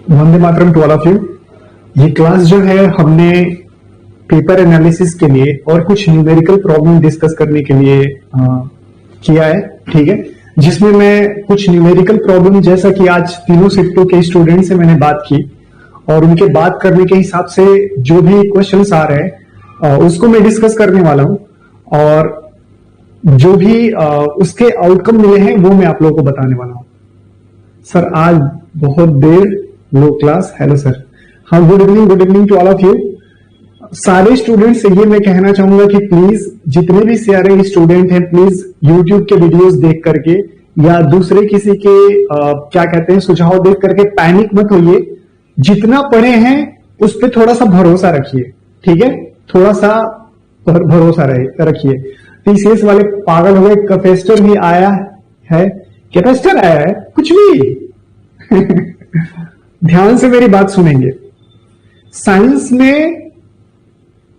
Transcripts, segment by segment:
Vande Mataram to all of you. ये class जो है हमने पेपर एनालिसिस के लिए और कुछ न्यूमेरिकल प्रॉब्लम डिस्कस करने के लिए किया है, ठीक है। जिसमें मैं कुछ न्यूमेरिकल प्रॉब्लम, जैसा कि आज तीनों शिफ्टों के स्टूडेंट से मैंने बात की और उनके बात करने के हिसाब से जो भी क्वेश्चंस आ रहे हैं उसको मैं डिस्कस करने वाला हूं और जो भी उसके आउटकम मिले हैं वो मैं आप लोगों को बताने वाला हूं। सर आज बहुत देर लो क्लास। Hello sir. हाँ, good evening to all of you. सारे स्टूडेंट से ये मैं कहना चाहूंगा कि प्लीज जितने भी सीआरए स्टूडेंट हैं, प्लीज यूट्यूब के वीडियोस देख करके या दूसरे किसी के क्या कहते हैं सुझाव देख करके पैनिक मत होइए। जितना पढ़े हैं उस पर थोड़ा सा भरोसा रखिए, ठीक है। थोड़ा सा भरोसा रखिए। टीसीएस वाले पागल हो गए, कैपेसिटर भी आया है, कैपेसिटर आया है, कुछ भी ध्यान से मेरी बात सुनेंगे। साइंस में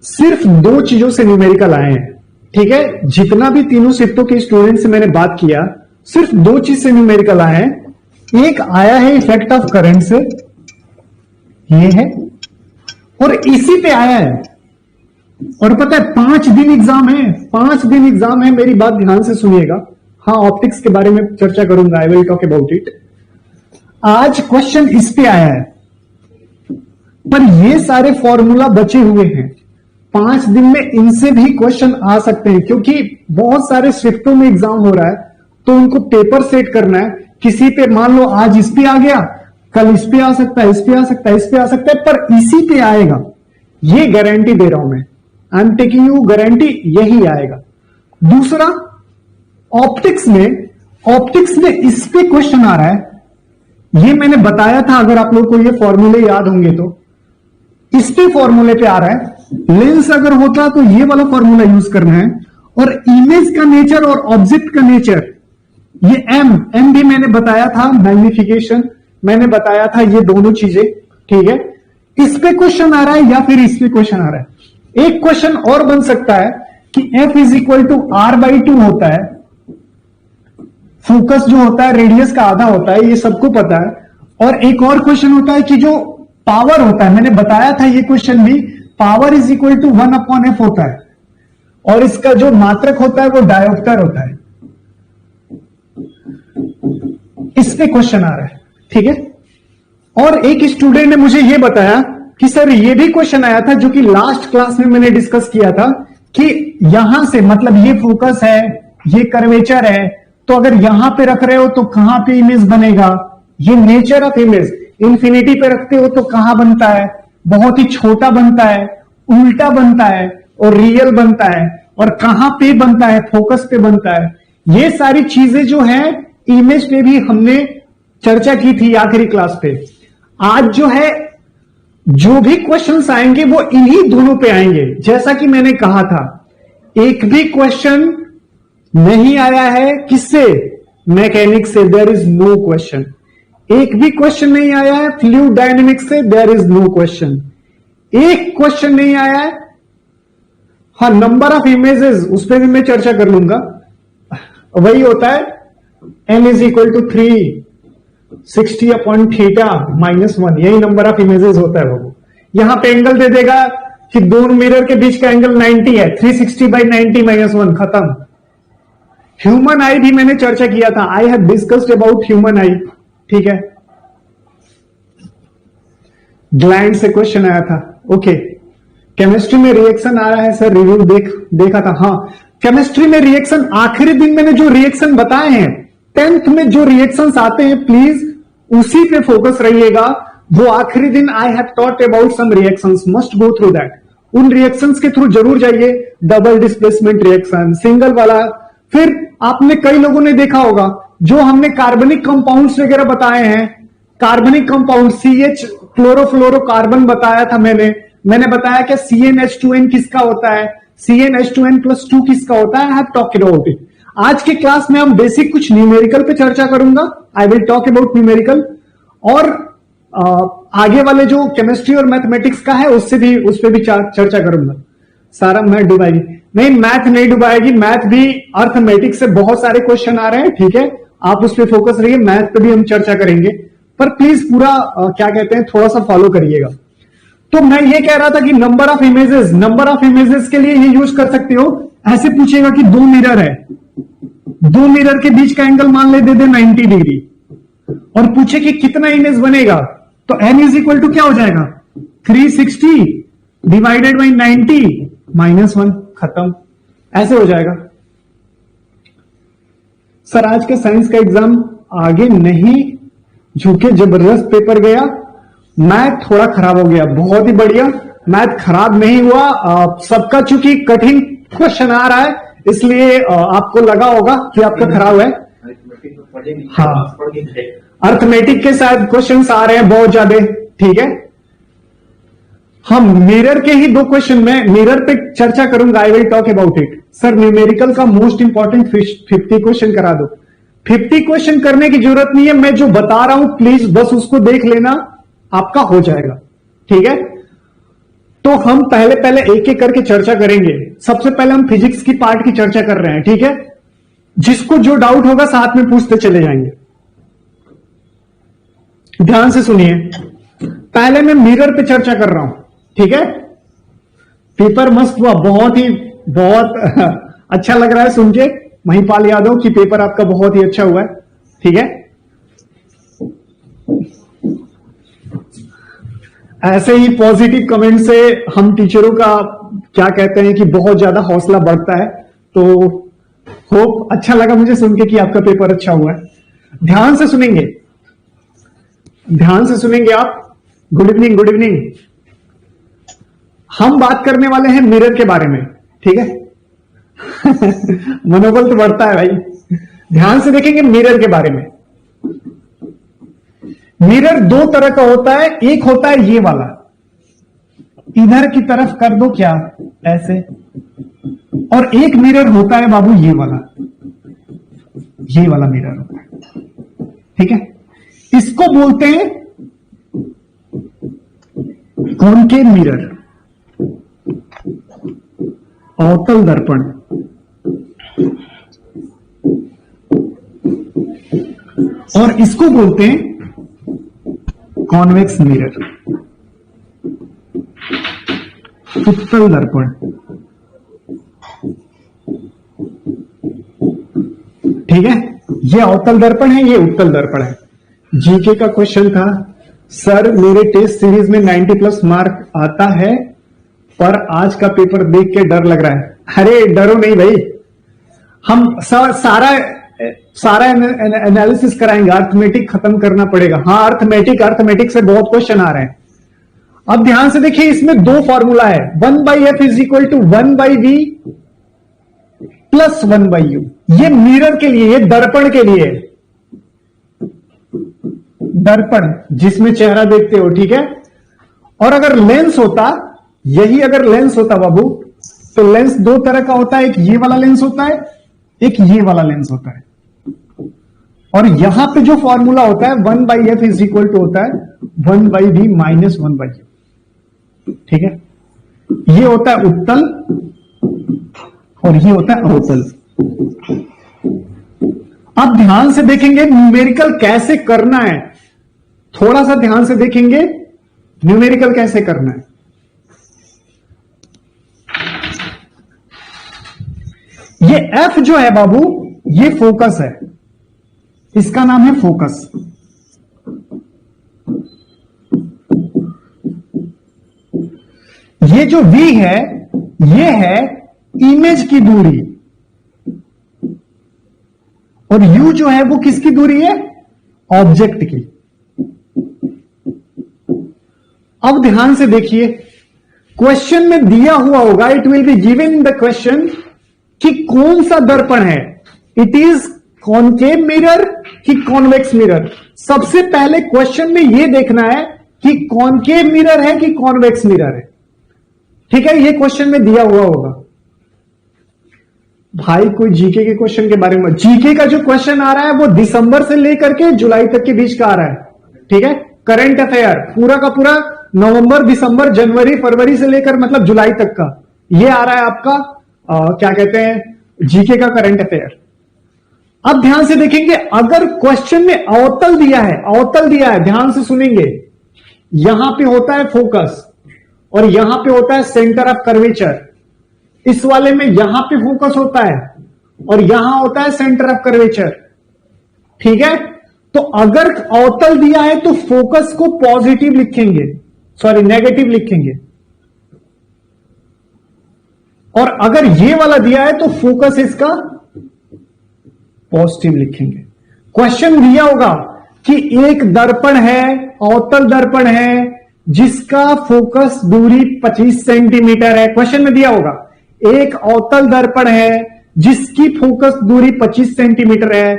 सिर्फ दो चीजों से न्यूमेरिकल आए हैं, ठीक है। जितना भी तीनों शिफ्टों के स्टूडेंट से मैंने बात किया, सिर्फ दो चीज से न्यूमेरिकल आए हैं। एक आया है इफेक्ट ऑफ करंट से, ये है, और इसी पे आया है। और पता है 5 दिन एग्जाम है, 5 दिन एग्जाम है। मेरी बात ध्यान से सुनिएगा। हाँ, ऑप्टिक्स के बारे में चर्चा करूंगा, I will talk about it. आज क्वेश्चन इस पे आया है, पर ये सारे फॉर्मूला बचे हुए हैं। 5 दिन में इनसे भी क्वेश्चन आ सकते हैं, क्योंकि बहुत सारे शिफ्टों में एग्जाम हो रहा है, तो उनको पेपर सेट करना है। किसी पे मान लो आज इस पे आ गया, कल इस पे आ सकता है, इस पे आ सकता है, इस पे आ सकता है, पर इसी पे आएगा, ये गारंटी दे रहा हूं मैं। I am taking you guarantee, यही आएगा। दूसरा, ऑप्टिक्स में इस पे क्वेश्चन आ रहा है। ये मैंने बताया था, अगर आप लोग को ये फॉर्मूले याद होंगे तो। इस पे फॉर्मूले पे आ रहा है। लेंस अगर होता तो ये वाला फॉर्मूला यूज करना है। और इमेज का नेचर और ऑब्जेक्ट का नेचर, ये एम भी मैंने बताया था, मैग्निफिकेशन मैंने बताया था, ये दोनों चीजें, ठीक है। इस पे क्वेश्चन आ रहा है या फिर इस पे क्वेश्चन आ रहा है। एक क्वेश्चन और बन सकता है कि F is equal to R/2 होता है। फोकस जो होता है रेडियस का आधा होता है, ये सबको पता है। और एक और क्वेश्चन होता है कि जो पावर होता है, मैंने बताया था ये क्वेश्चन भी, power is equal to 1/f होता है। और इसका जो मात्रक होता है वो डायोप्टर होता है। इस पे क्वेश्चन आ रहा है, ठीक है। और एक स्टूडेंट ने मुझे ये बताया कि सर ये भी क्वेश्चन आया था, जो कि लास्ट क्लास में मैंने डिस्कस किया था, कि यहां से मतलब ये फोकस है, ये कर्वेचर है, तो अगर यहां पे रख रहे हो तो कहां पे इमेज बनेगा। ये नेचर ऑफ इमेज, इंफिनिटी पे रखते हो तो कहां बनता है, बहुत ही छोटा बनता है, उल्टा बनता है, और रियल बनता है, और कहां पे बनता है, फोकस पे बनता है। ये सारी चीजें जो है इमेज पे भी हमने चर्चा की थी आखिरी क्लास पे। आज जो है जो भी क्वेश्चंस आएंगे वो इन्हीं दोनों पे आएंगे। जैसा कि मैंने कहा था, एक भी क्वेश्चन नहीं आया है किससे, मैकेनिक्स से, देयर इज नो क्वेश्चन। एक भी क्वेश्चन नहीं आया है फ्लूइड डायनेमिक्स से, देयर इज नो क्वेश्चन। एक क्वेश्चन नहीं आया है, हाँ, नंबर ऑफ इमेजेस, उस पर भी मैं चर्चा कर लूंगा। वही होता है m इज इक्वल टू 360/θ-1, यही नंबर ऑफ इमेजेस होता है वो। यहां पे एंगल दे देगा कि दोनों मिरर के बीच का एंगल 90 है, 360/90-1, खत्म। ह्यूमन आई भी मैंने चर्चा किया था, I have discussed about human आई, ठीक है। ग्लैंड से क्वेश्चन आया था, ओके। केमिस्ट्री में रिएक्शन आ रहा है सर, रिव्यू देखा था। हाँ, केमिस्ट्री में रिएक्शन, आखिरी दिन मैंने जो रिएक्शन बताए हैं, 10th में जो रिएक्शंस आते हैं, प्लीज उसी पे फोकस रहिएगा। वो आखिरी दिन I have taught about some reactions, must go through that. उन रिएक्शंस के थ्रू जरूर जाइए। डबल डिस्प्लेसमेंट रिएक्शन, सिंगल वाला। फिर आपने कई लोगों ने देखा होगा, जो हमने कार्बनिक कंपाउंड्स वगैरह बताए हैं, कार्बनिक कंपाउंड CH क्लोरोफ्लोरोकार्बन बताया था मैंने बताया कि CnH2n किसका होता है, CnH2n+2 किसका होता है। I have talked about it. आज के क्लास में हम बेसिक कुछ न्यूमेरिकल पे चर्चा करूंगा, I will talk about numerical. और आगे वाले जो केमिस्ट्री और मैथमेटिक्स का है उस पर भी चर्चा करूंगा। सारा मैथ डुबाएगी नहीं, मैथ नहीं डुबाएगी, मैथ भी अर्थमेटिक्स से बहुत सारे क्वेश्चन आ रहे हैं, ठीक है। आप उस पर फोकस रहिए, मैथ पे भी हम चर्चा करेंगे। पर प्लीज पूरा क्या कहते हैं थोड़ा सा फॉलो करिएगा। तो मैं ये कह रहा था कि नंबर ऑफ इमेजेस के लिए ये यूज कर सकते हो। ऐसे पूछेगा कि दो मिरर है, दो मिरर के बीच का एंगल मान ले दे 90 डिग्री, और पूछे कि कितना इमेज बनेगा, तो n इज इक्वल टू क्या हो जाएगा 360 डिवाइडेड बाई 90 -1, खत्म, ऐसे हो जाएगा। सर आज का साइंस का एग्जाम आगे नहीं झुके, जबरदस्त पेपर गया, मैथ थोड़ा खराब हो गया, बहुत ही बढ़िया, मैथ खराब नहीं हुआ, सबका चूंकि कठिन क्वेश्चन आ रहा है इसलिए आपको लगा होगा कि आपका खराब है। हाँ, अर्थमेटिक के साथ क्वेश्चंस आ रहे हैं बहुत ज्यादा, ठीक है। हम मिरर के ही 2 क्वेश्चन में मिरर पे चर्चा करूंगा, I will talk about it. Sir numerical का मोस्ट इंपॉर्टेंट 50 क्वेश्चन करा दो। 50 क्वेश्चन करने की जरूरत नहीं है, मैं जो बता रहा हूं प्लीज बस उसको देख लेना, आपका हो जाएगा, ठीक है। तो हम पहले एक एक करके चर्चा करेंगे। सबसे पहले हम फिजिक्स की पार्ट की चर्चा कर रहे हैं, ठीक है। जिसको जो डाउट होगा साथ में पूछते चले जाएंगे। ध्यान से सुनिए, पहले मैं मिरर पे चर्चा कर रहा हूं, ठीक है। पेपर मस्त हुआ, बहुत अच्छा लग रहा है सुन के महिपाल यादव कि पेपर आपका बहुत ही अच्छा हुआ है, ठीक है। ऐसे ही पॉजिटिव कमेंट से हम टीचरों का क्या कहते हैं कि बहुत ज्यादा हौसला बढ़ता है। तो होप अच्छा लगा मुझे सुन के कि आपका पेपर अच्छा हुआ है। ध्यान से सुनेंगे, ध्यान से सुनेंगे आप। Good evening. हम बात करने वाले हैं मिरर के बारे में, ठीक है। मनोबल तो बढ़ता है भाई। ध्यान से देखेंगे मिरर के बारे में। मिरर 2 तरह का होता है, एक होता है ये वाला, इधर की तरफ कर दो क्या ऐसे, और एक मिरर होता है बाबू ये वाला मिरर होता है, ठीक है। इसको बोलते हैं कॉनकेव मिरर, अवतल दर्पण, और इसको बोलते हैं कॉन्वेक्स मिरर, उत्तल दर्पण, ठीक है। ये अवतल दर्पण है, ये उत्तल दर्पण है। जीके का क्वेश्चन था, सर मेरे टेस्ट सीरीज में 90+ मार्क आता है पर आज का पेपर देख के डर लग रहा है। अरे डरो नहीं भाई, हम सारा एनालिसिस कराएंगे, अर्थमेटिक खत्म करना पड़ेगा। हाँ अर्थमेटिक से बहुत क्वेश्चन आ रहे हैं। अब ध्यान से देखिए, इसमें 2 फॉर्मूला है, 1/f is equal to 1/v plus 1/u। ये मिरर के लिए, ये दर्पण के लिए, दर्पण जिसमें चेहरा देखते हो, ठीक है। और अगर लेंस होता, यही अगर लेंस होता बाबू, तो लेंस 2 तरह का होता है, एक ये वाला लेंस होता है, एक ये वाला लेंस होता है। और यहां पे जो फॉर्मूला होता है 1/f इज इक्वल टू होता है 1/v माइनस 1/u, ठीक है। ये होता है उत्तल और ये होता है अवतल। अब ध्यान से देखेंगे न्यूमेरिकल कैसे करना है, थोड़ा सा ध्यान से देखेंगे न्यूमेरिकल कैसे करना है। ये F जो है बाबू, ये फोकस है, इसका नाम है फोकस। ये जो V है, ये है इमेज की दूरी, और U जो है वो किसकी दूरी है, ऑब्जेक्ट की। अब ध्यान से देखिए, क्वेश्चन में दिया हुआ होगा, it will be given in the question कि कौन सा दर्पण है, इट इज कॉनकेव मिरर कि कॉन्वेक्स मिरर। सबसे पहले क्वेश्चन में यह देखना है कि कॉनकेव मिरर है कि कॉन्वेक्स मिरर है, ठीक है। ये क्वेश्चन में दिया हुआ होगा। भाई कोई जीके के क्वेश्चन के बारे में, जीके का जो क्वेश्चन आ रहा है वो दिसंबर से लेकर के जुलाई तक के बीच का आ रहा है, ठीक है। करंट अफेयर पूरा का पूरा नवंबर, दिसंबर, जनवरी, फरवरी से लेकर मतलब जुलाई तक का ये आ रहा है आपका क्या कहते हैं जीके का करंट अफेयर। अब ध्यान से देखेंगे, अगर क्वेश्चन में अवतल दिया है, ध्यान से सुनेंगे, यहां पे होता है फोकस और यहां पे होता है सेंटर ऑफ कर्वेचर। इस वाले में यहां पे फोकस होता है और यहां होता है सेंटर ऑफ कर्वेचर, ठीक है। तो अगर अवतल दिया है तो फोकस को पॉजिटिव लिखेंगे, सॉरी नेगेटिव लिखेंगे, और अगर ये वाला दिया है तो फोकस इसका पॉजिटिव लिखेंगे। क्वेश्चन दिया होगा कि एक दर्पण है, अवतल दर्पण है, जिसका फोकस दूरी 25 सेंटीमीटर है। क्वेश्चन में दिया होगा एक अवतल दर्पण है जिसकी फोकस दूरी 25 सेंटीमीटर है।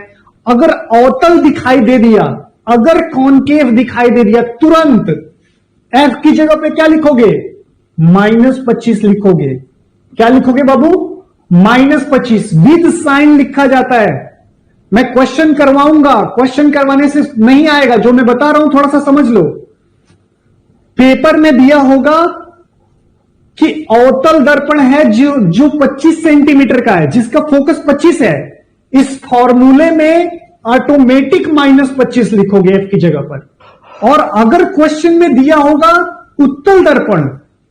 अगर अवतल दिखाई दे दिया, अगर कॉनकेव दिखाई दे दिया, तुरंत एफ की जगह पे क्या लिखोगे? -25 लिखोगे। क्या लिखोगे बाबू? -25 विद साइन लिखा जाता है। मैं क्वेश्चन करवाऊंगा, क्वेश्चन करवाने से नहीं आएगा, जो मैं बता रहा हूं थोड़ा सा समझ लो। पेपर में दिया होगा कि अवतल दर्पण है जो 25 सेंटीमीटर का है, जिसका फोकस 25 है। इस फॉर्मूले में ऑटोमेटिक -25 लिखोगे एफ की जगह पर। और अगर क्वेश्चन में दिया होगा उत्तल दर्पण,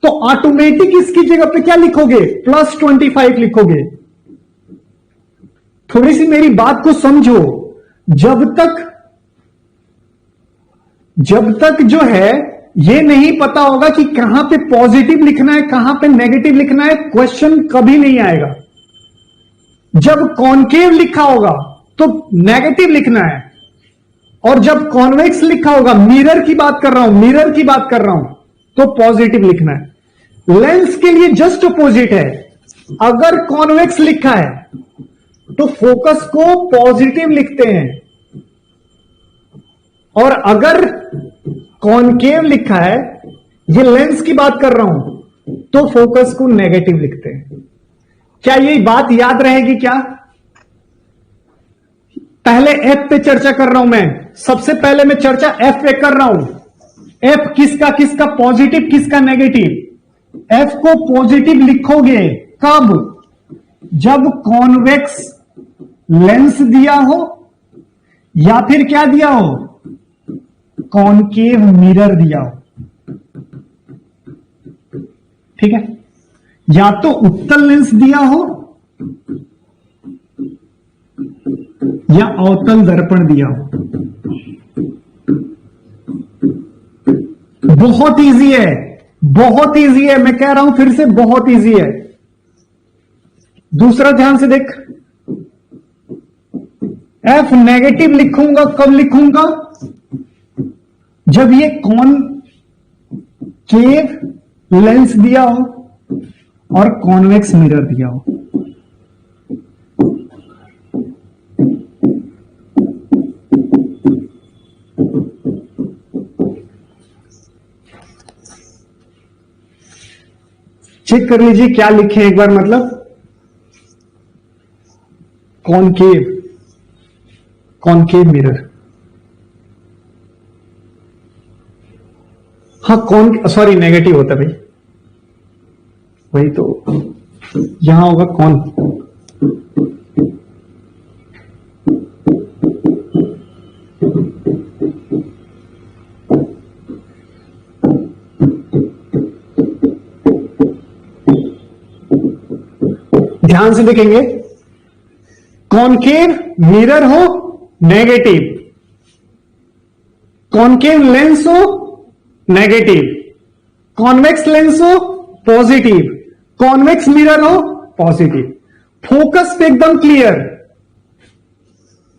तो ऑटोमेटिक इसकी जगह पे क्या लिखोगे? +25 लिखोगे। थोड़ी सी मेरी बात को समझो। जब तक जो है ये नहीं पता होगा कि कहां पे पॉजिटिव लिखना है, कहां पे नेगेटिव लिखना है, क्वेश्चन कभी नहीं आएगा। जब कॉनकेव लिखा होगा तो नेगेटिव लिखना है, और जब कॉन्वेक्स लिखा होगा, मिरर की बात कर रहा हूं, तो पॉजिटिव लिखना है। लेंस के लिए जस्ट अपोजिट है। अगर कॉन्वेक्स लिखा है तो फोकस को पॉजिटिव लिखते हैं, और अगर कॉनकेव लिखा है, ये लेंस की बात कर रहा हूं, तो फोकस को नेगेटिव लिखते हैं। क्या ये बात याद रहेगी क्या? पहले एफ पे चर्चा कर रहा हूं मैं, सबसे पहले मैं चर्चा एफ पे कर रहा हूं। एफ किसका पॉजिटिव, किसका नेगेटिव? एफ को पॉजिटिव लिखोगे कब? जब कॉन्वेक्स लेंस दिया हो, या फिर क्या दिया हो? कॉनकेव मिरर दिया हो, ठीक है। या तो उत्तल लेंस दिया हो या अवतल दर्पण दिया हो। बहुत इजी है, बहुत इजी है, मैं कह रहा हूं फिर से, बहुत इजी है। दूसरा ध्यान से देख, एफ नेगेटिव लिखूंगा, कब लिखूंगा? जब ये कॉनकेव लेंस दिया हो और कॉन्वेक्स मिरर दिया हो। चेक कर लीजिए क्या लिखे एक बार, मतलब कॉनकेव मिरर। हाँ, सॉरी नेगेटिव होता है भाई, वही तो यहां होगा कौन। ध्यान से देखेंगे, कॉनकेव मिरर हो नेगेटिव, कॉनकेव लेंस हो नेगेटिव, कॉन्वेक्स लेंस हो पॉजिटिव, कॉन्वेक्स मिरर हो पॉजिटिव। फोकस पे एकदम क्लियर,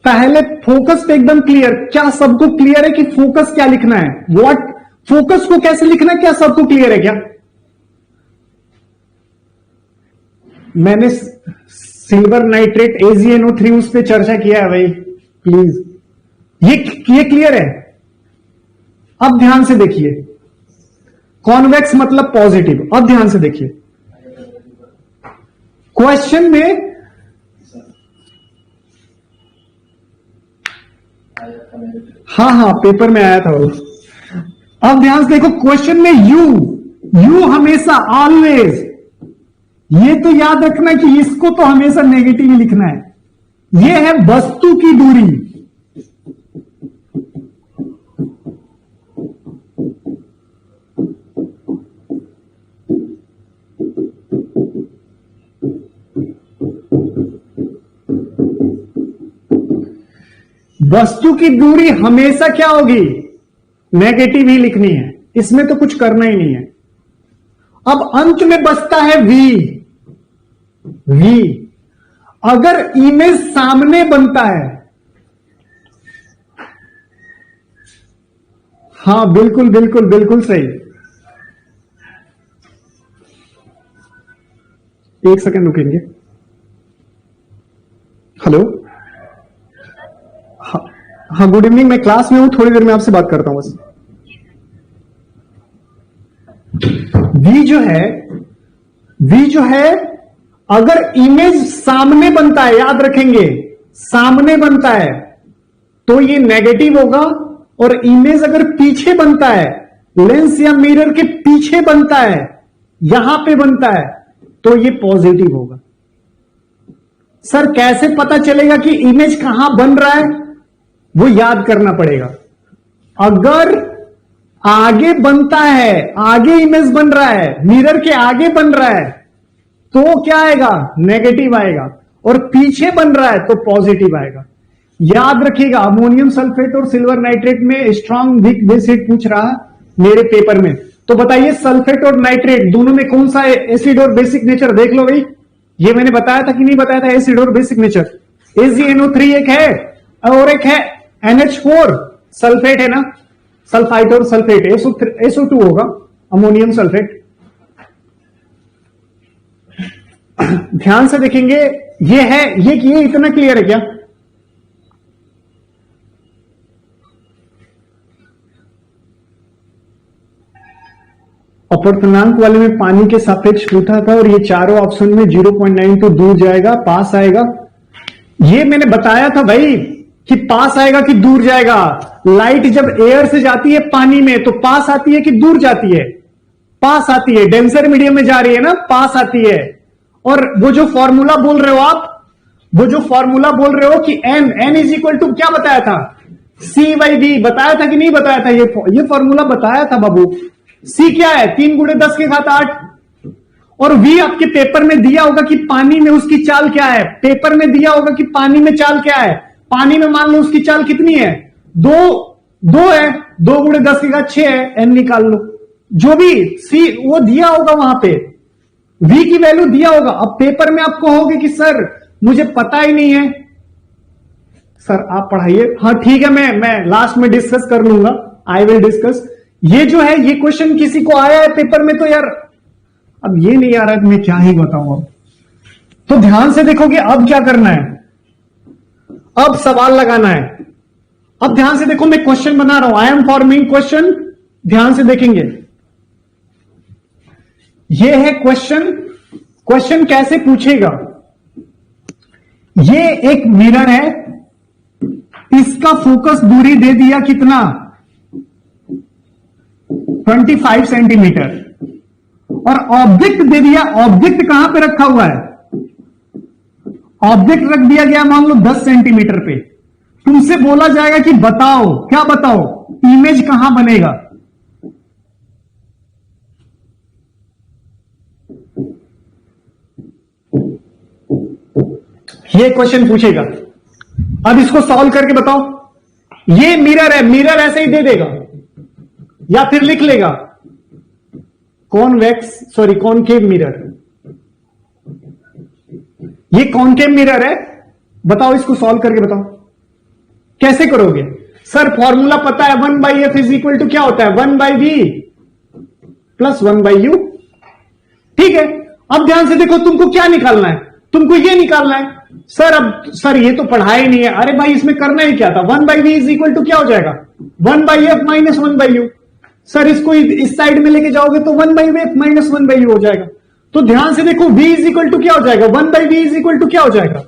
पहले फोकस पे एकदम क्लियर। क्या सबको क्लियर है कि फोकस क्या लिखना है? व्हाट, फोकस को कैसे लिखना है, क्या सबको क्लियर है क्या? मैंने सिल्वर नाइट्रेट AgNO3 उस पे चर्चा किया है भाई, प्लीज ये क्लियर है। अब ध्यान से देखिए, कॉन्वेक्स मतलब पॉजिटिव। अब ध्यान से देखिए, क्वेश्चन में हाँ पेपर में आया था वो। अब ध्यान से देखो, क्वेश्चन में यू हमेशा ऑलवेज, ये तो याद रखना कि इसको तो हमेशा नेगेटिव ही लिखना है। ये है वस्तु की दूरी। वस्तु की दूरी हमेशा क्या होगी? नेगेटिव ही लिखनी है, इसमें तो कुछ करना ही नहीं है। अब अंत में बचता है v। अगर इमेज सामने बनता है, हां बिल्कुल बिल्कुल बिल्कुल सही। एक सेकंड रुकेंगे। हेलो, हाँ गुड इवनिंग, मैं क्लास में हूं, थोड़ी देर में आपसे बात करता हूं बस। v जो है अगर इमेज सामने बनता है, याद रखेंगे सामने बनता है तो ये नेगेटिव होगा, और इमेज अगर पीछे बनता है, लेंस या मिरर के पीछे बनता है, यहां पे बनता है, तो ये पॉजिटिव होगा। सर कैसे पता चलेगा कि इमेज कहां बन रहा है? वो याद करना पड़ेगा। अगर आगे बनता है, आगे इमेज बन रहा है, मिरर के आगे बन रहा है, तो क्या आएगा? नेगेटिव आएगा, और पीछे बन रहा है तो पॉजिटिव आएगा। याद रखिएगा, अमोनियम सल्फेट और सिल्वर नाइट्रेट में स्ट्रॉन्ग वीक बेस हिट पूछ रहा है मेरे पेपर में। तो बताइए सल्फेट और नाइट्रेट दोनों में कौन सा एसिड और बेसिक नेचर? देख लो भाई, ये मैंने बताया था कि नहीं बताया था? एसिड और बेसिक नेचर। AgNO3 एक है और एक है NH4, सल्फेट है ना, सल्फाइड और सल्फेट, SO2 होगा, अमोनियम सल्फेट। ध्यान से देखेंगे, ये है, ये इतना क्लियर है क्या? अपवर्तनांक वाले में पानी के सापेक्ष पूछा था, और ये चारों ऑप्शन में 0.9 तो दूर जाएगा, पास आएगा। ये मैंने बताया था भाई कि पास आएगा कि दूर जाएगा। लाइट जब एयर से जाती है पानी में तो पास आती है कि दूर जाती है? पास आती है। डेंसर मीडियम में जा रही है ना, पास आती है। और वो जो फॉर्मूला बोल रहे हो आप, वो जो फॉर्मूला बोल रहे हो कि n इज इक्वल टू क्या बताया था? C/V बताया था कि नहीं बताया था? ये फॉर्मूला बताया था बाबू। C क्या है? 3 × 10⁸। और V आपके पेपर में दिया होगा कि पानी में उसकी चाल क्या है। पेपर में दिया होगा कि पानी में चाल क्या है। पानी में मान लो उसकी चाल कितनी है? 2 है, 2 × 10⁶ है, n निकाल लो। जो भी C वो दिया होगा वहां पे, V की वैल्यू दिया होगा। अब पेपर में आप कहोगे कि सर मुझे पता ही नहीं है। सर आप पढ़ाइए। हाँ ठीक है, मैं लास्ट में डिस्कस कर लूंगा, आई विल डिस्कस। ये जो है, ये क्वेश्चन किसी को आया है पेपर में? तो यार अब ये नहीं आ रहा है तो मैं क्या ही बताऊं। अब तो ध्यान से देखोगे, अब क्या करना है, अब सवाल लगाना है। अब ध्यान से देखो, मैं क्वेश्चन बना रहा हूं, आई एम फॉर्मिंग क्वेश्चन। ध्यान से देखेंगे, ये है क्वेश्चन। क्वेश्चन कैसे पूछेगा? ये एक मिरर है, इसका फोकस दूरी दे दिया कितना? 25 सेंटीमीटर, और ऑब्जेक्ट दे दिया। ऑब्जेक्ट कहां पे रखा हुआ है? ऑब्जेक्ट रख दिया गया मान लो 10 सेंटीमीटर पे। तुमसे बोला जाएगा कि बताओ, क्या बताओ, इमेज कहां बनेगा? ये क्वेश्चन पूछेगा। अब इसको सॉल्व करके बताओ। ये मिरर है, मिरर ऐसे ही दे देगा या फिर लिख लेगा कॉनकेव मिरर। ये कॉनकेव मिरर है। बताओ, इसको सॉल्व करके बताओ कैसे करोगे? सर फॉर्मूला पता है, 1/f इज इक्वल टू क्या होता है? 1/v plus 1/u। ठीक है, अब ध्यान से देखो, तुमको क्या निकालना है? तुमको ये निकालना है। सर ये तो पढ़ा ही नहीं है। अरे भाई इसमें करना ही क्या था? 1/v इज इक्वल टू क्या हो जाएगा? 1/f minus 1/u। सर इसको इस साइड में लेके जाओगे तो 1/f माइनस 1/u हो जाएगा। तो ध्यान से देखो, v इज इक्वल टू क्या हो जाएगा? 1/v इज इक्वल टू क्या हो जाएगा?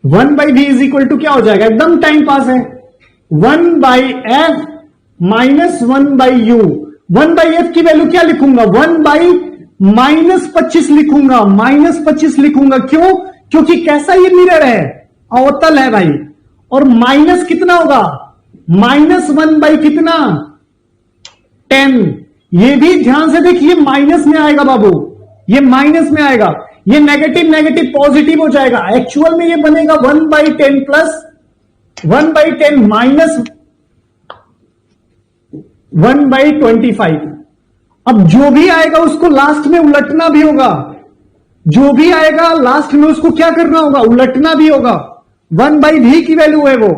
1/v इज इक्वल टू क्या हो जाएगा? एकदम टाइम पास है। 1/f minus 1/u। 1/f की वैल्यू क्या लिखूंगा? 1/, -25 लिखूंगा, -25 लिखूंगा। क्यों? क्योंकि कैसा ये मिरर है, अवतल है भाई, और माइनस कितना होगा, -1 बाई कितना, 10। ये भी ध्यान से देखिए माइनस में आएगा बाबू, ये माइनस में आएगा, ये नेगेटिव नेगेटिव पॉजिटिव हो जाएगा। एक्चुअल में ये बनेगा 1/10 प्लस 1/10 माइनस 1/25। अब जो भी आएगा उसको लास्ट में उलटना भी होगा, जो भी आएगा लास्ट में उसको क्या करना होगा, उलटना भी होगा। 1/v की वैल्यू है वो।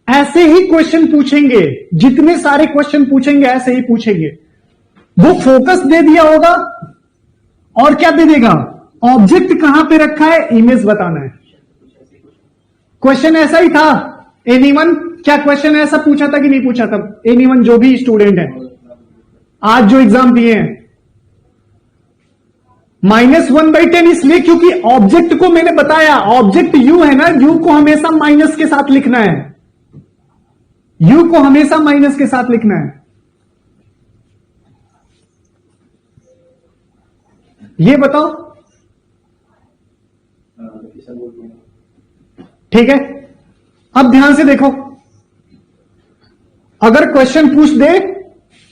ऐसे ही क्वेश्चन पूछेंगे, जितने सारे क्वेश्चन पूछेंगे ऐसे ही पूछेंगे। वो फोकस दे दिया होगा और क्या दे देगा, ऑब्जेक्ट कहां पे रखा है, इमेज बताना है। क्वेश्चन ऐसा ही था। एनीवन, क्या क्वेश्चन ऐसा पूछा था कि नहीं पूछा था? एनीवन जो भी स्टूडेंट है आज जो एग्जाम दिए हैं, -1/10 इसलिए क्योंकि ऑब्जेक्ट को मैंने बताया, ऑब्जेक्ट यू है ना, यू को हमेशा माइनस के साथ लिखना है, यू को हमेशा माइनस के साथ लिखना है। ये बताओ, ठीक है। अब ध्यान से देखो, अगर क्वेश्चन पूछ दे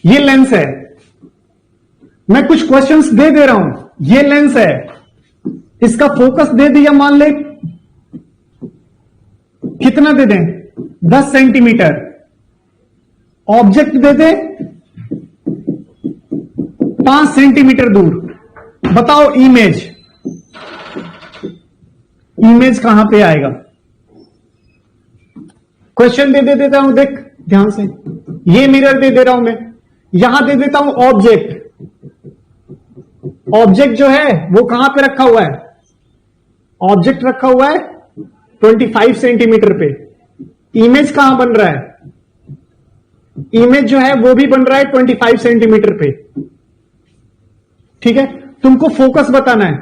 ये लेंस है, मैं कुछ क्वेश्चंस दे रहा हूं, ये लेंस है, इसका फोकस दे दिया, मान ले कितना दे दें, 10 centimetre. Object they they 5 centimetre दूर। बताओ इमेज, इमेज कहां पे आएगा? क्वेश्चन दे देता हूं, देख ध्यान से, ये मिरर दे रहा हूं मैं, यहां दे देता हूं ऑब्जेक्ट। ऑब्जेक्ट जो है वो कहां पे रखा हुआ है, ऑब्जेक्ट रखा हुआ है 25 सेंटीमीटर पे। इमेज कहां बन रहा है, इमेज जो है वो भी बन रहा है 25 सेंटीमीटर पे, ठीक है। तुमको फोकस बताना है,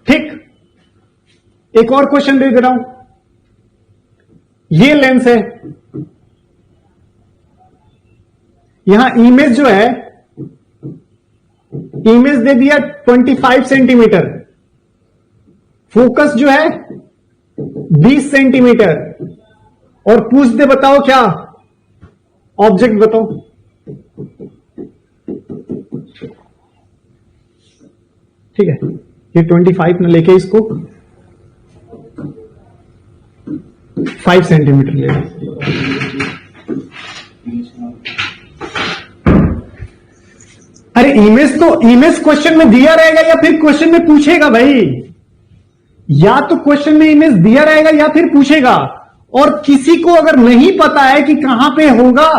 ठीक। एक और क्वेश्चन दे रहा हूं, ये लेंस है, यहां इमेज जो है, इमेज दे दिया 25 सेंटीमीटर, फोकस जो है 20 सेंटीमीटर, और पूछ दे बताओ क्या, ऑब्जेक्ट बताओ। ठीक है, ये 25 ना लेके इसको 5 सेंटीमीटर ले। अरे इमेज तो, इमेज क्वेश्चन में दिया रहेगा या फिर क्वेश्चन में पूछेगा भाई, या तो क्वेश्चन में इमेज दिया रहेगा या फिर पूछेगा। और किसी को अगर नहीं पता है कि कहां पे होगा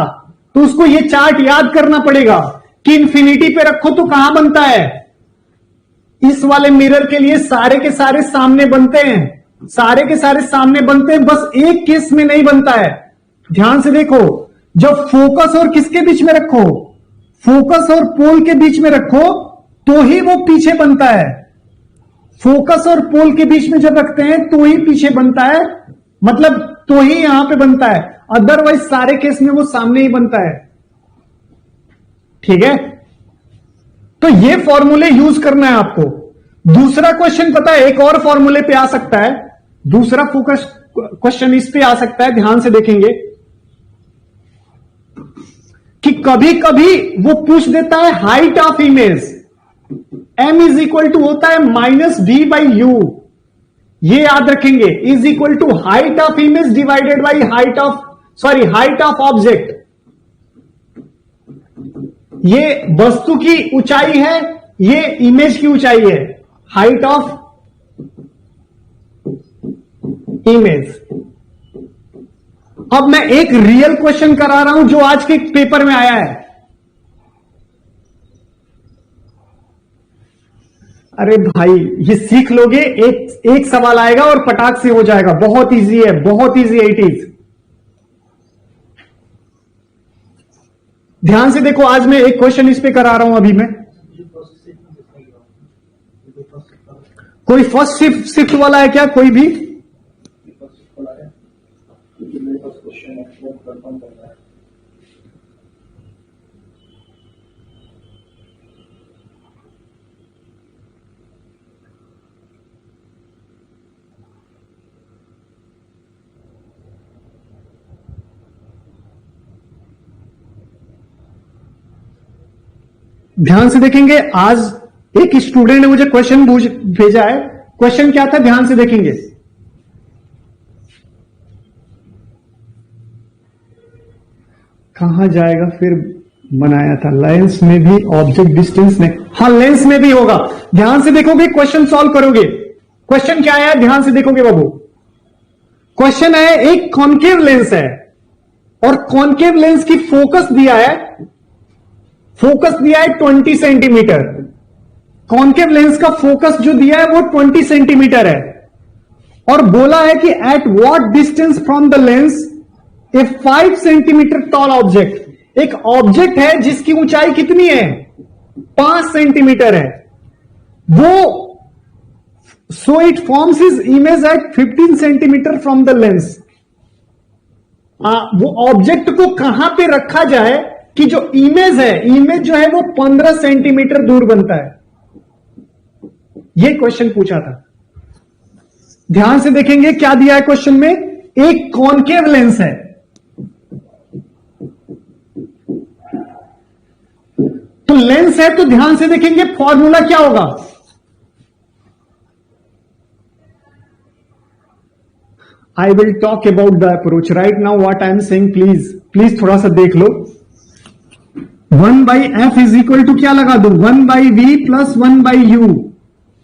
तो उसको ये चार्ट याद करना पड़ेगा कि इंफिनिटी पे रखो तो कहां बनता है। इस वाले मिरर के लिए सारे के सारे सामने बनते हैं, सारे के सारे सामने बनते हैं, बस एक केस में नहीं बनता है। ध्यान से देखो, जब फोकस और किसके बीच में रखो, फोकस और पोल के बीच में रखो तो ही वो पीछे बनता है। फोकस और पोल के बीच में जब रखते हैं तो ही पीछे बनता है, मतलब तो ही यहां पे बनता है, अदरवाइज सारे केस में वो सामने ही बनता है। ठीक है, तो ये फॉर्मूले यूज करना है आपको। दूसरा क्वेश्चन पता है एक और फॉर्मूले पे आ सकता है, दूसरा फोकस क्वेश्चन इस पे आ सकता है, ध्यान से देखेंगे कि कभी कभी वो पूछ देता है height of image, m is equal to होता है -v/u, ये याद रखेंगे, is equal to height of image divided by height of object. ये वस्तु की ऊंचाई है, ये इमेज की ऊंचाई है, हाइट ऑफ इमेज। अब मैं एक रियल क्वेश्चन करा रहा हूं जो आज के पेपर में आया है। अरे भाई ये सीख लोगे, एक सवाल आएगा और पटाख से हो जाएगा, बहुत इजी है, बहुत इजी है इट इज। ध्यान से देखो, आज मैं एक क्वेश्चन इस पे करा रहा हूं अभी मैं। कोई फर्स्ट शिफ्ट वाला है क्या, कोई भी? ध्यान से देखेंगे, आज एक स्टूडेंट ने मुझे क्वेश्चन भेजा है। क्वेश्चन क्या था, ध्यान से देखेंगे। कहां जाएगा फिर, बनाया था लेंस में भी, ऑब्जेक्ट डिस्टेंस में, हाँ लेंस में भी होगा। ध्यान से देखोगे, क्वेश्चन सॉल्व करोगे। क्वेश्चन क्या है, ध्यान से देखोगे बाबू। क्वेश्चन है, एक कॉन्केव लेंस है और कॉन्केव लेंस की फोकस दिया है 20 सेंटीमीटर। कॉन्केव लेंस का फोकस जो दिया है वो 20 सेंटीमीटर है और बोला है कि at what distance from the lens A 5 centimetre tall object, एक ऑब्जेक्ट है जिसकी ऊंचाई कितनी है, 5 सेंटीमीटर है, वो so it forms his image at 15 centimetre from the lens. वो ऑब्जेक्ट को कहां पे रखा जाए कि जो इमेज है, इमेज जो है वो 15 सेंटीमीटर दूर बनता है। यह क्वेश्चन पूछा था। ध्यान से देखेंगे क्या दिया है क्वेश्चन में, एक कॉन्केव लेंस है, तो लेंस है तो ध्यान से देखेंगे फॉर्मूला क्या होगा। I will talk about the approach right now, what I am saying, please थोड़ा सा देख लो। 1/f इज इक्वल टू क्या लगा दू, 1/v plus 1/u।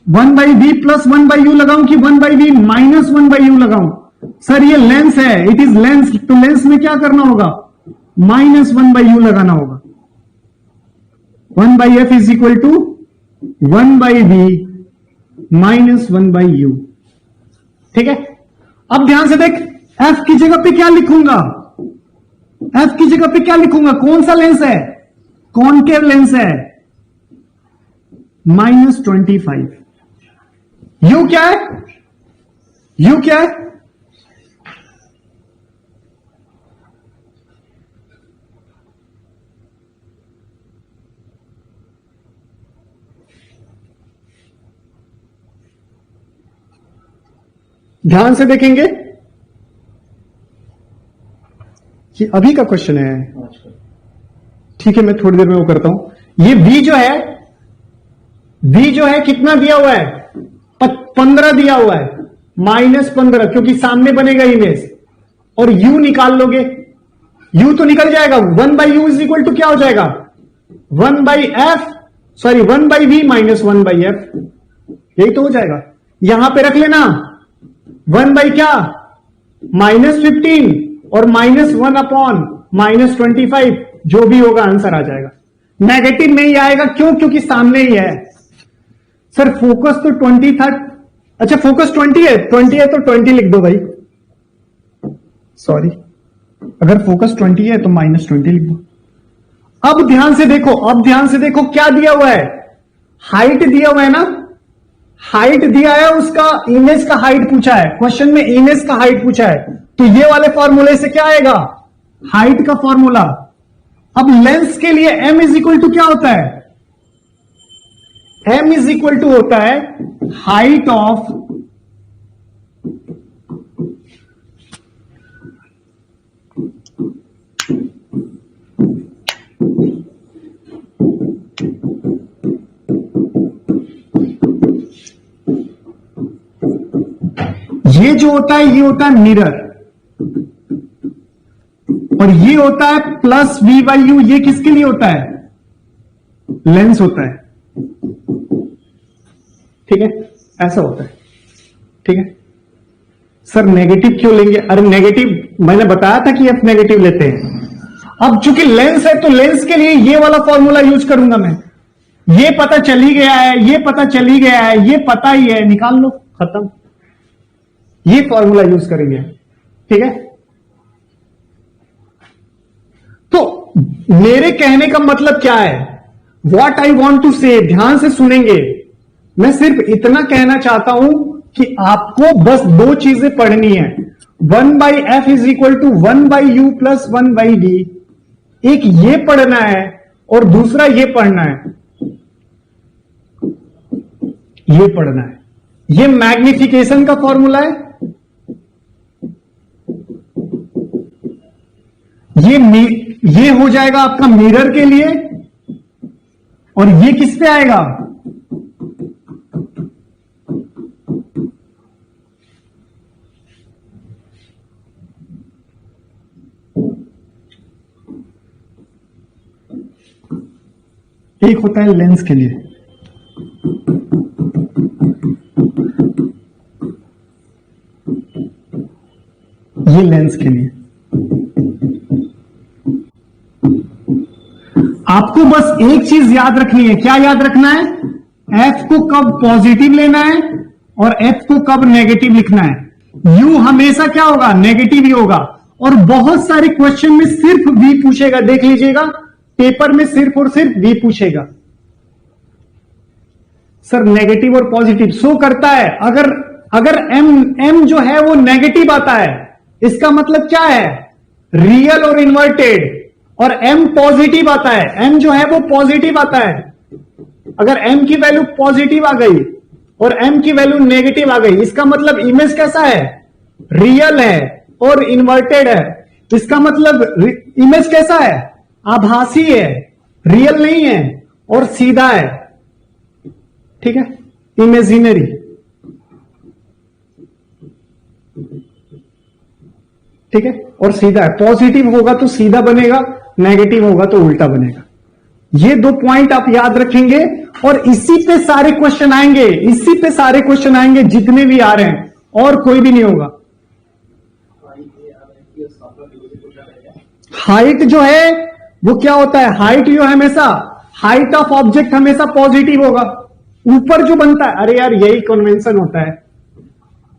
1/v plus 1/u लगाऊं कि 1/v माइनस 1/u लगाऊं? सर ये लेंस है, इट इज लेंस, तो लेंस में क्या करना होगा, माइनस 1/u लगाना होगा। 1/f is equal to 1/v minus 1/u। ठीक है, अब ध्यान से देख, f की जगह पे क्या लिखूंगा, f की जगह पे क्या लिखूंगा, कौन सा लेंस है, कॉन्केव लेंस है, -25। u क्या है, u क्या है, ध्यान से देखेंगे कि अभी का क्वेश्चन है, ठीक है मैं थोड़ी देर में वो करता हूं। ये v जो है कितना दिया हुआ है, 15 दिया हुआ है, -15 क्योंकि सामने बनेगा इमेज, और u निकाल लोगे, u तो निकल जाएगा, 1/u इज इक्वल टू क्या हो जाएगा, 1/v माइनस 1/f, यही तो हो जाएगा। यहां पे रख लेना 1 बाई क्या, -15 और -1 अपॉन -25, जो भी होगा आंसर आ जाएगा। नेगेटिव नहीं आएगा, क्यों, क्योंकि सामने ही है। सर फोकस तो 20 था, अच्छा फोकस 20 है तो 20 लिख दो भाई, सॉरी, अगर फोकस 20 है तो -20 लिख दो। अब ध्यान से देखो क्या दिया हुआ है, हाइट दिया हुआ है ना, हाइट दिया है, उसका इमेज का हाइट पूछा है, क्वेश्चन में इमेज का हाइट पूछा है, तो ये वाले फॉर्मूले से क्या आएगा, हाइट का फॉर्मूला। अब लेंस के लिए m इज इक्वल टू क्या होता है, m इज इक्वल टू होता है हाइट ऑफ ये जो होता है, ये होता है मिरर, और ये होता है प्लस v/u, ये किसके लिए होता है, लेंस होता है। ठीक है, ऐसा होता है। ठीक है सर, नेगेटिव क्यों लेंगे, अरे नेगेटिव मैंने बताया था कि f नेगेटिव लेते हैं। अब चूंकि लेंस है तो लेंस के लिए ये वाला फॉर्मूला यूज करूंगा मैं, ये पता चल ही गया है, ये पता चल ही गया है, ये पता ही है, निकाल लो, खत्म, ये फॉर्मूला यूज करेंगे। ठीक है, तो मेरे कहने का मतलब क्या है, वॉट आई वॉन्ट टू से, ध्यान से सुनेंगे, मैं सिर्फ इतना कहना चाहता हूं कि आपको बस दो चीजें पढ़नी है, 1/f is equal to 1/u plus 1/v, एक ये पढ़ना है और दूसरा ये पढ़ना है, ये पढ़ना है। ये मैग्निफिकेशन का फॉर्मूला है, ये हो जाएगा आपका मिरर के लिए, और ये किस पे आएगा? एक होता है लेंस के लिए, ये लेंस के लिए आपको बस एक चीज याद रखनी है। क्या याद रखना है? एफ को कब पॉजिटिव लेना है और एफ को कब नेगेटिव लिखना है। यू हमेशा क्या होगा? नेगेटिव ही होगा। और बहुत सारे क्वेश्चन में सिर्फ वी पूछेगा, देख लीजिएगा पेपर में सिर्फ और सिर्फ वी पूछेगा। सर नेगेटिव और पॉजिटिव शो करता है। अगर एम जो है वो नेगेटिव आता है, इसका मतलब क्या है? रियल और इन्वर्टेड। और एम पॉजिटिव आता है, एम जो है वो पॉजिटिव आता है। अगर एम की वैल्यू पॉजिटिव आ गई और एम की वैल्यू नेगेटिव आ गई, इसका मतलब इमेज कैसा है? रियल है और इन्वर्टेड है। इसका मतलब इमेज कैसा है? आभासी है, रियल नहीं है और सीधा है। ठीक है, इमेजिनरी। ठीक है, और सीधा है। पॉजिटिव होगा तो सीधा बनेगा, नेगेटिव होगा तो उल्टा बनेगा। ये दो पॉइंट आप याद रखेंगे और इसी पे सारे क्वेश्चन आएंगे, इसी पे सारे क्वेश्चन आएंगे जितने भी आ रहे हैं, और कोई भी नहीं होगा। हाइट जो है वो क्या होता है? हाइट जो है हमेशा, हाइट ऑफ ऑब्जेक्ट हमेशा पॉजिटिव होगा। ऊपर जो बनता है, अरे यार यही कन्वेंशन होता है।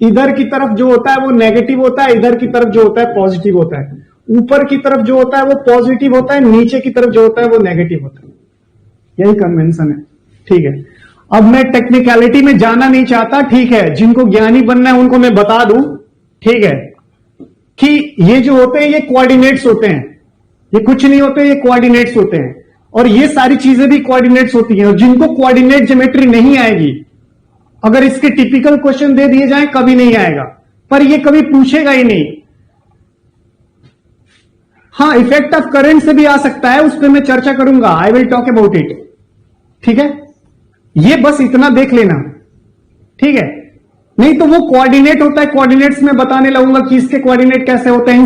इधर की तरफ जो होता है वो नेगेटिव होता है, इधर की तरफ जो होता है पॉजिटिव होता है। ऊपर की तरफ जो होता है वो पॉजिटिव होता है, नीचे की तरफ जो होता है वो नेगेटिव होता है। यही कन्वेंशन है। ठीक है, अब मैं टेक्निकलिटी में जाना नहीं चाहता। ठीक है, जिनको ज्ञानी बनना है उनको मैं बता दूं, ठीक है, कि ये जो होते हैं ये कोऑर्डिनेट्स होते हैं। ये कुछ नहीं होते, ये कोऑर्डिनेट्स होते हैं। और ये सारी चीजें भी कोऑर्डिनेट्स होती हैं। और जिनको कोऑर्डिनेट ज्योमेट्री नहीं आएगी, अगर इसके टिपिकल क्वेश्चन दे दिए जाए कभी नहीं आएगा, पर ये कभी पूछेगा ही नहीं। हाँ, इफेक्ट ऑफ करंट से भी आ सकता है, उस पर मैं चर्चा करूंगा। I will talk about it. ठीक है, ये बस इतना देख लेना। ठीक है, नहीं तो वो कोऑर्डिनेट होता है, कोऑर्डिनेट्स में बताने लगूंगा कि इसके कोऑर्डिनेट कैसे होते हैं।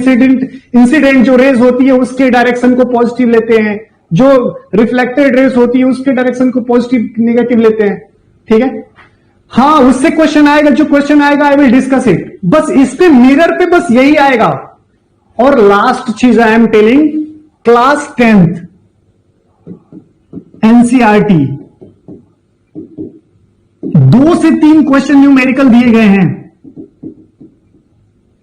इंसिडेंट जो रेज होती है उसके डायरेक्शन को पॉजिटिव लेते हैं, जो रिफ्लेक्टेड रेज होती है उसके डायरेक्शन को पॉजिटिव नेगेटिव लेते हैं। ठीक है, हाँ उससे क्वेश्चन आएगा, जो क्वेश्चन आएगा आई विल डिस्कस इट। बस इस पे मिरर पे बस यही आएगा। और लास्ट चीज I am telling, class 10th NCERT 2 से 3 क्वेश्चन न्यूमेरिकल दिए गए हैं।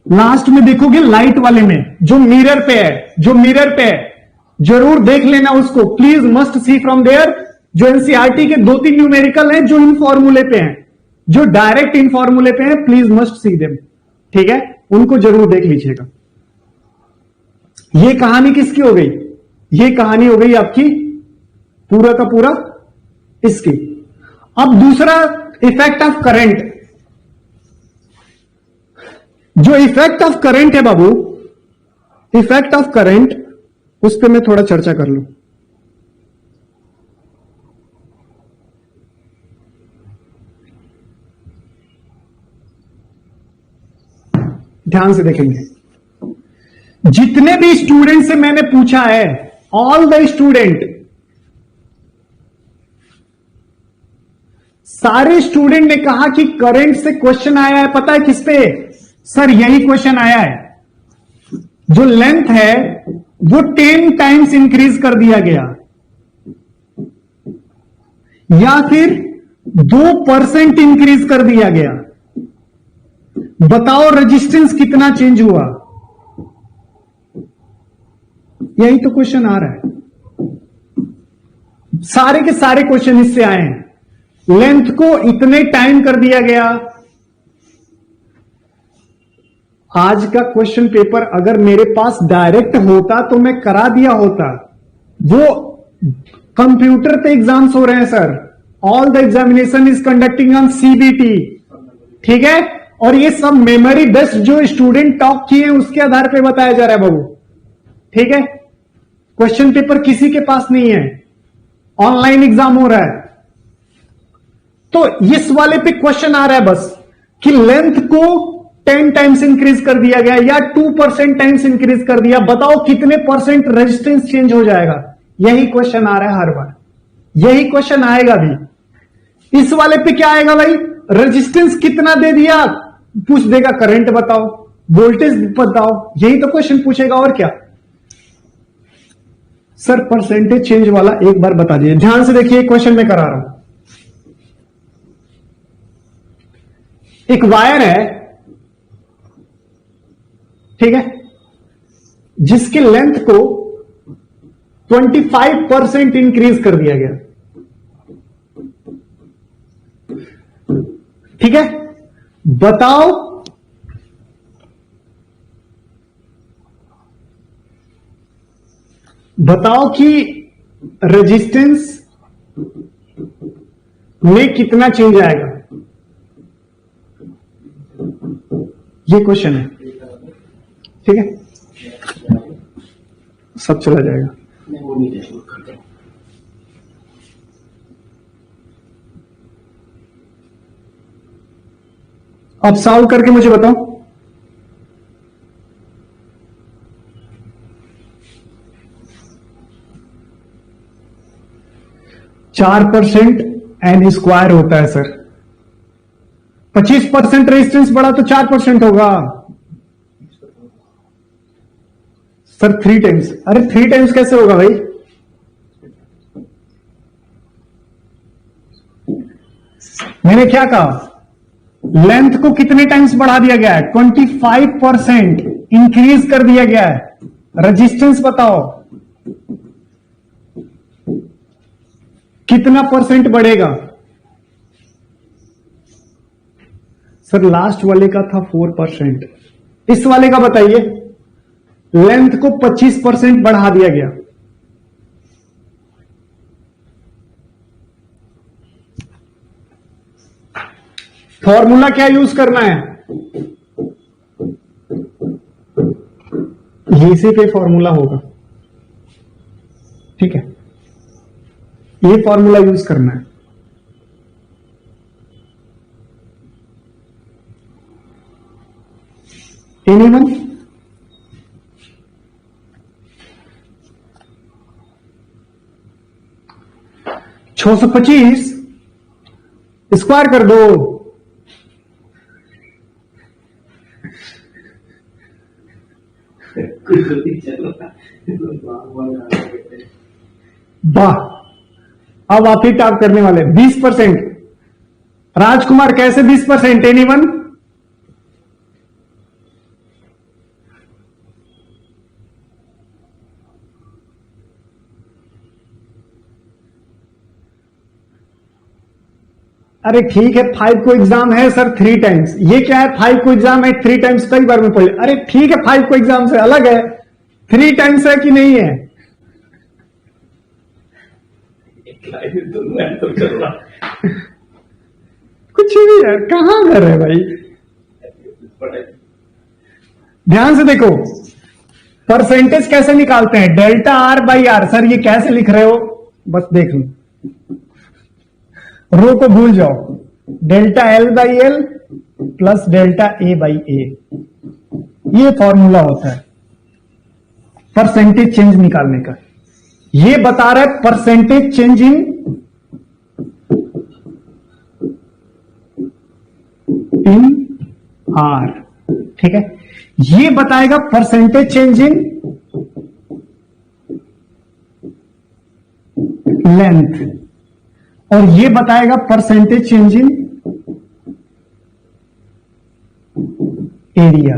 लास्ट में देखोगे लाइट वाले में, जो मिरर पे है, जो मिरर पे है, जरूर देख लेना उसको। Please must see from there. जो एनसीईआरटी के 2-3 न्यूमेरिकल हैं जो इन फॉर्मूले पे हैं, जो डायरेक्ट इन फॉर्मूले पे हैं, प्लीज मस्ट सी देम। ठीक है, उनको जरूर देख लीजिएगा। ये कहानी किसकी हो गई? ये कहानी हो गई आपकी पूरा का पूरा इसकी। अब दूसरा, इफेक्ट ऑफ करंट। जो इफेक्ट ऑफ करंट है बाबू, इफेक्ट ऑफ करंट, उस पर मैं थोड़ा चर्चा कर लूं। ध्यान से देखेंगे। जितने भी स्टूडेंट से मैंने पूछा है, ऑल द स्टूडेंट, सारे स्टूडेंट ने कहा कि करंट से क्वेश्चन आया है। पता है किस पे? सर यही क्वेश्चन आया है। जो लेंथ है वो 10 टाइम्स इंक्रीज कर दिया गया, या फिर 2% इंक्रीज कर दिया गया। बताओ रेजिस्टेंस कितना चेंज हुआ? यही तो क्वेश्चन आ रहा है। सारे के सारे क्वेश्चन इससे आए हैं। लेंथ को इतने टाइम कर दिया गया। आज का क्वेश्चन पेपर अगर मेरे पास डायरेक्ट होता तो मैं करा दिया होता। वो कंप्यूटर पे एग्जाम्स हो रहे हैं sir. All the examination is conducting on CBT. ठीक है, और ये सब मेमोरी बेस्ड जो स्टूडेंट टॉप किए हैं उसके आधार पे बताया जा रहा है बाबू। ठीक है, क्वेश्चन पेपर किसी के पास नहीं है। ऑनलाइन एग्जाम हो रहा है, तो इस वाले पे क्वेश्चन आ रहा है बस कि लेंथ को 10 टाइम्स इंक्रीज कर दिया गया या 2% टाइम्स इंक्रीज कर दिया, बताओ कितने परसेंट रेजिस्टेंस चेंज हो जाएगा। यही क्वेश्चन आ रहा है हर बार, यही क्वेश्चन आएगा भी। इस वाले पे क्या आएगा भाई, रेजिस्टेंस कितना दे दिया, पूछ देगा करंट बताओ, वोल्टेज बताओ, यही तो क्वेश्चन पूछेगा और क्या। सर परसेंटेज चेंज वाला एक बार बता दीजिए, ध्यान से देखिए क्वेश्चन में करा रहा हूं। एक वायर है, ठीक है, जिसके लेंथ को 25% इंक्रीज कर दिया गया, ठीक है। बताओ कि रेजिस्टेंस में कितना चेंज आएगा, ये क्वेश्चन है, ठीक है। सब चला जाएगा। अब सॉल्व करके मुझे बताओ। चार % एन स्क्वायर होता है सर, 25% रेजिस्टेंस बढ़ा तो 4% होगा सर। 3 टाइम्स, अरे 3 टाइम्स कैसे होगा भाई, मैंने क्या कहा, लेंथ को कितने टाइम्स बढ़ा दिया गया है, 25% इंक्रीज कर दिया गया है। रेजिस्टेंस बताओ कितना परसेंट बढ़ेगा। सर लास्ट वाले का था 4%, इस वाले का बताइए, लेंथ को 25% बढ़ा दिया गया, फॉर्मूला क्या यूज करना है, इसी पे फॉर्मूला होगा, ठीक है, ये फॉर्मूला यूज करना है। एनीवन? छह 625 स्क्वायर कर दो, वाह, अब आप ही टाप करने वाले। 20%, राजकुमार कैसे 20%, एनीवन? अरे ठीक है, 5 को एग्जाम है सर 3 टाइम्स, ये क्या है 5 को एग्जाम है 3 टाइम्स, कई बार में पढ़े। अरे ठीक है 5 को एग्जाम से अलग है, 3 टाइम्स है कि नहीं है, कुछ भी यार, कहां कर रहे भाई, ध्यान से देखो। परसेंटेज कैसे निकालते हैं, delta R by R. Sir ये कैसे लिख रहे हो, बस देख लो, रो को भूल जाओ, delta L by L plus delta A by A, ये फॉर्मूला होता है परसेंटेज चेंज निकालने का। ये बता रहा है परसेंटेज चेंज इन आर, ठीक है। ये बताएगा परसेंटेज चेंज इन लेंथ, और ये बताएगा परसेंटेज चेंज इन एरिया,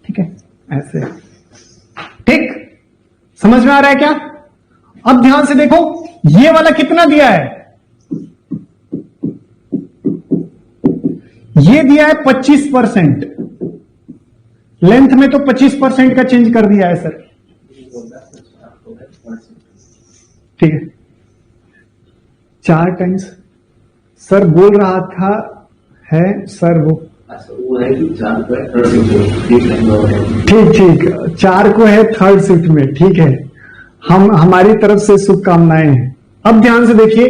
ठीक है, ऐसे, ठीक, समझ में आ रहा है क्या। अब ध्यान से देखो, ये वाला कितना दिया है, ये दिया है 25%, लेंथ में तो 25% का चेंज कर दिया है सर, ठीक है। 4 टाइम्स सर बोल रहा था, है सर वो ठीक ठीक 4 को है 3rd शिफ्ट में, ठीक है। हमारी तरफ से शुभकामनाएं हैं। अब ध्यान से देखिए,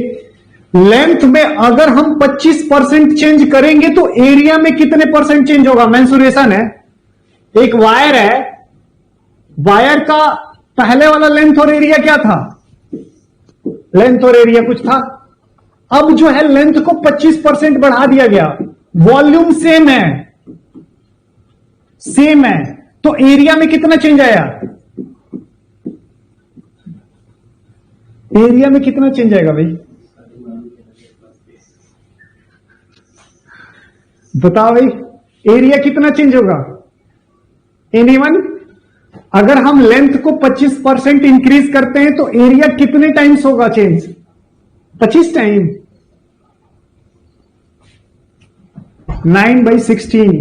लेंथ में अगर हम 25% चेंज करेंगे तो एरिया में कितने परसेंट चेंज होगा? मेंसुरेशन है, एक वायर है, वायर का पहले वाला लेंथ और एरिया क्या था? लेंथ और एरिया कुछ था। अब जो है लेंथ को 25% बढ़ा दिया गया, वॉल्यूम सेम है, सेम है, तो एरिया में कितना चेंज आया? एरिया में कितना चेंज आएगा भाई? बताओ भाई, एरिया कितना चेंज होगा? एनीवन? अगर हम लेंथ को 25% इंक्रीज करते हैं तो एरिया कितने टाइम्स होगा चेंज? 25 टाइम। 9/16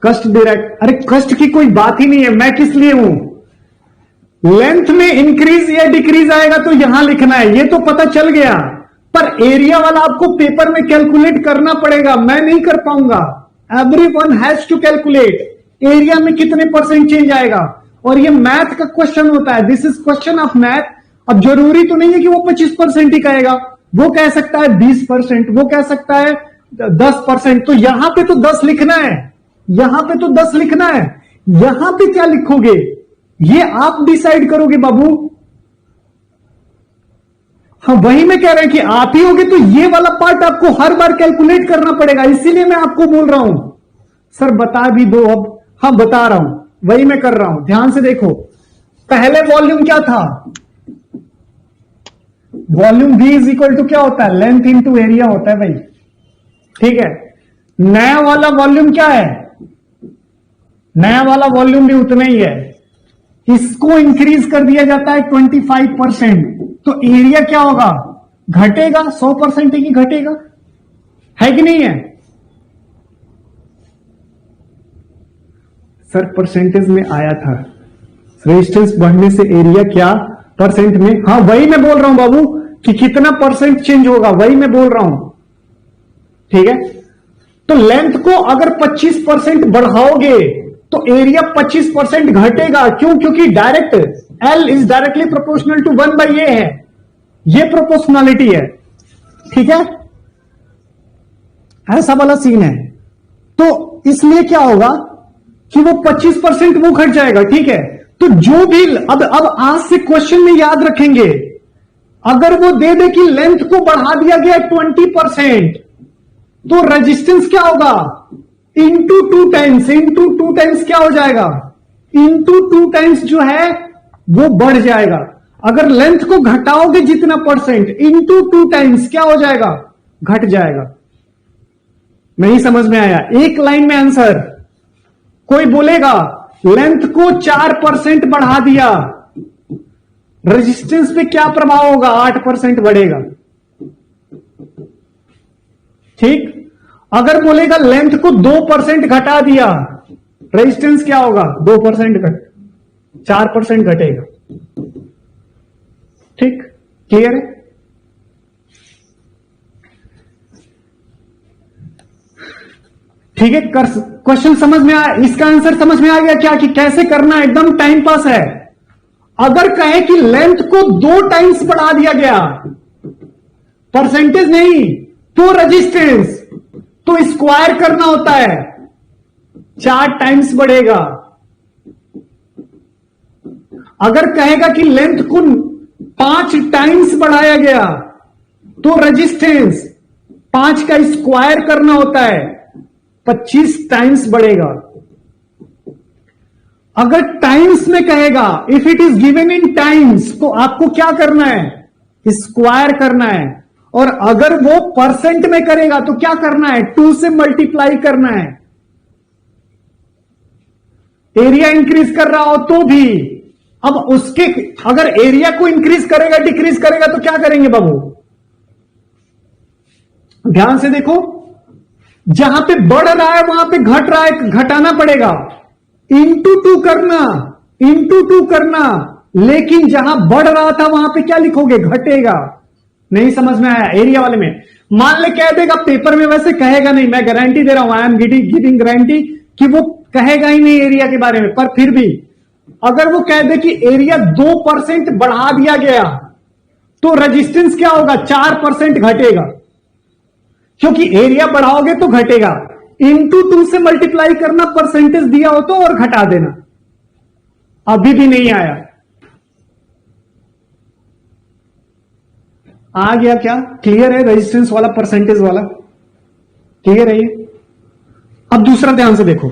कस्ट डायरेक्ट। अरे कस्ट की कोई बात ही नहीं है, मैं किस लिए हूं? लेंथ में इंक्रीज या डिक्रीज आएगा तो यहां लिखना है, ये तो पता चल गया, पर एरिया वाला आपको पेपर में कैलकुलेट करना पड़ेगा, मैं नहीं कर पाऊंगा। Everyone has to calculate area में कितने परसेंट चेंज आएगा, और ये मैथ का क्वेश्चन होता है, this is question of math. अब जरूरी तो नहीं है कि वो 25% ही कहेगा, वो कह सकता है 20%, वो कह सकता है 10%, तो यहां पे तो 10 लिखना है, यहां पे तो 10 लिखना है, यहां पे क्या लिखोगे ये आप डिसाइड करोगे बाबू। हाँ वही मैं कह रहा हूं कि आप ही होगे तो ये वाला पार्ट आपको हर बार कैलकुलेट करना पड़ेगा, इसीलिए मैं आपको बोल रहा हूं सर बता भी दो। अब हाँ बता रहा हूं, वही मैं कर रहा हूं, ध्यान से देखो। पहले वॉल्यूम क्या था? Volume V is equal to क्या होता है? लेंथ इंटू एरिया होता है भाई, ठीक है। नया वाला वॉल्यूम क्या है? नया वाला वॉल्यूम भी उतना ही है, इसको इंक्रीज कर दिया जाता है 25%, तो एरिया क्या होगा? घटेगा, 100% ही घटेगा, है कि नहीं है? सर परसेंटेज में आया था, रेजिस्टेंस बढ़ने से एरिया क्या परसेंट में? हाँ वही मैं बोल रहा हूं बाबू कि कितना परसेंट चेंज होगा, वही मैं बोल रहा हूं, ठीक है। तो लेंथ को अगर 25% बढ़ाओगे तो एरिया 25% घटेगा, क्यों? क्योंकि direct L is directly proportional to 1/A है, ये प्रोपोर्शनलिटी है, ठीक है, ऐसा वाला सीन है। तो इसलिए क्या होगा कि वो 25% वो घट जाएगा, ठीक है। तो जो भी अब आज से क्वेश्चन में याद रखेंगे, अगर वो दे दे कि लेंथ को बढ़ा दिया गया 20%, तो रेजिस्टेंस क्या होगा? इंटू 2 टाइम्स, इंटू 2 टाइम्स क्या हो जाएगा? इंटू 2 टाइम्स जो है वो बढ़ जाएगा। अगर लेंथ को घटाओगे जितना परसेंट, इंटू 2 टाइम्स क्या हो जाएगा? घट जाएगा। नहीं समझ में आया? एक लाइन में आंसर। कोई बोलेगा लेंथ को 4% बढ़ा दिया, रेजिस्टेंस पे क्या प्रभाव होगा? 8% बढ़ेगा, ठीक। अगर बोलेगा लेंथ को 2% घटा दिया, रेजिस्टेंस क्या होगा? 2% घट, 4% घटेगा, ठीक, क्लियर है? ठीक है, क्वेश्चन समझ में आया? इसका आंसर समझ में आ गया क्या कि कैसे करना? एकदम टाइम पास है। अगर कहे कि लेंथ को 2 टाइम्स बढ़ा दिया गया, परसेंटेज नहीं तो रेजिस्टेंस, तो स्क्वायर करना होता है, 4 टाइम्स बढ़ेगा। अगर कहेगा कि लेंथ को 5 टाइम्स बढ़ाया गया, तो रेजिस्टेंस 5 का स्क्वायर करना होता है, 25 टाइम्स बढ़ेगा। अगर टाइम्स में कहेगा, if it is given in times, तो आपको क्या करना है? स्क्वायर करना है। और अगर वो परसेंट में करेगा तो क्या करना है? 2 से मल्टीप्लाई करना है। एरिया इंक्रीज कर रहा हो तो भी, अब उसके अगर एरिया को इंक्रीज करेगा डिक्रीज करेगा तो क्या करेंगे बाबू? ध्यान से देखो, जहां पे बढ़ रहा है वहां पे घट रहा है, घटाना पड़ेगा, इंटू 2 करना, इंटू 2 करना। लेकिन जहां बढ़ रहा था वहां पे क्या लिखोगे? घटेगा। नहीं समझ में आया? एरिया वाले में मान ले कह देगा, पेपर में वैसे कहेगा नहीं, मैं गारंटी दे रहा हूं, आई एम गिविंग गारंटी कि वो कहेगा ही नहीं एरिया के बारे में, पर फिर भी अगर वो कह दे कि एरिया 2% बढ़ा दिया गया तो रेजिस्टेंस क्या होगा, 4% घटेगा, क्योंकि एरिया बढ़ाओगे तो घटेगा। इंटू 2 से मल्टीप्लाई करना, परसेंटेज दिया हो तो और घटा देना। अभी भी नहीं आया, आ गया क्या? क्लियर है रेजिस्टेंस वाला, परसेंटेज वाला क्लियर है ये? अब दूसरा ध्यान से देखो,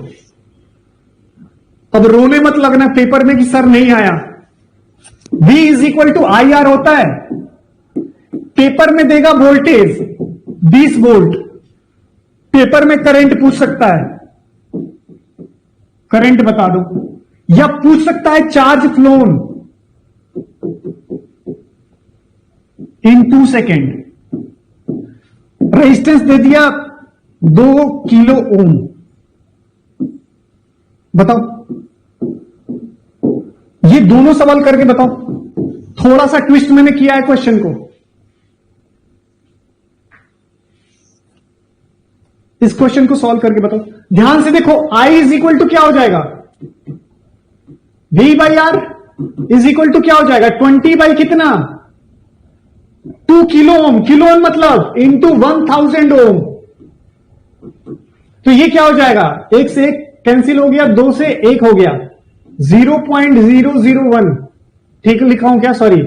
अब रोने मत लगना पेपर में कि सर नहीं आया। V is equal to I R होता है, पेपर में देगा वोल्टेज 20 वोल्ट, पेपर में करंट पूछ सकता है, करंट बता दो, या पूछ सकता है charge flown in 2 second. Resistance दे दिया 2 किलो ओम, बताओ, ये दोनों सवाल करके बताओ। थोड़ा सा ट्विस्ट मैंने किया है क्वेश्चन को, इस क्वेश्चन को सॉल्व करके बताओ। ध्यान से देखो, I इज इक्वल टू क्या हो जाएगा, V by R is equal to क्या हो जाएगा, 20 बाई कितना, 2 किलो ओम, किलो ओम मतलब इंटू 1000 ओम। तो ये क्या हो जाएगा, 1 से 1 कैंसिल हो गया, 2 से 1 हो गया, 0.001, ठीक लिखा हूं क्या, सॉरी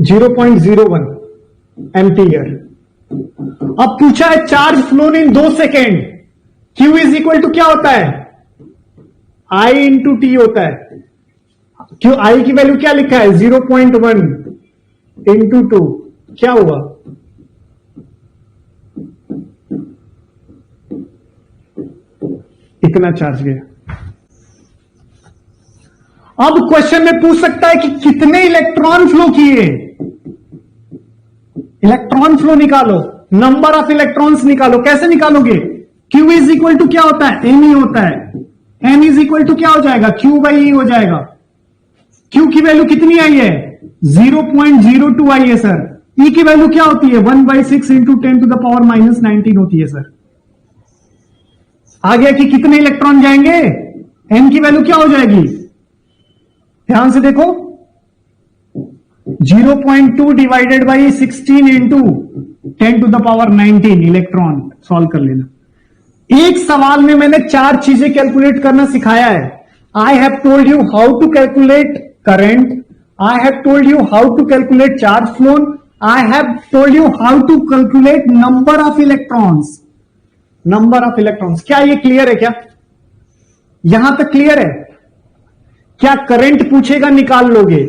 0.01 एम्पियर। अब पूछा है charge flown in 2 second, Q is equal to क्या होता है, I इंटू टी होता है। क्यों I की वैल्यू क्या लिखा है, 0.1 इंटू 2, क्या हुआ, इतना चार्ज गया। अब क्वेश्चन में पूछ सकता है कि कितने इलेक्ट्रॉन फ्लो किए, इलेक्ट्रॉन फ्लो निकालो, नंबर ऑफ इलेक्ट्रॉन्स निकालो। कैसे निकालोगे, Q इज इक्वल टू क्या होता है, M ही होता है, M इज इक्वल टू क्या हो जाएगा, Q बाई E हो जाएगा। Q की वैल्यू कितनी आई है, 0.02 आई है सर। E की वैल्यू क्या होती है, 1/6 इंटू 10 टू द पावर -19 होती है सर। आ गया कि कितने इलेक्ट्रॉन जाएंगे, M की वैल्यू क्या हो जाएगी, ध्यान से देखो, 0.2 divided by 16 into 10 to the power 19 electron. Solve कर लेना। एक सवाल में मैंने 4 चीजें कैलकुलेट करना सिखाया है। I have told you how to calculate current, I have told you how to calculate charge flown, I have told you how to calculate number of electrons, number of electrons. क्या ये clear है, क्या यहां तक clear है? क्या current पूछेगा निकाल लोगे,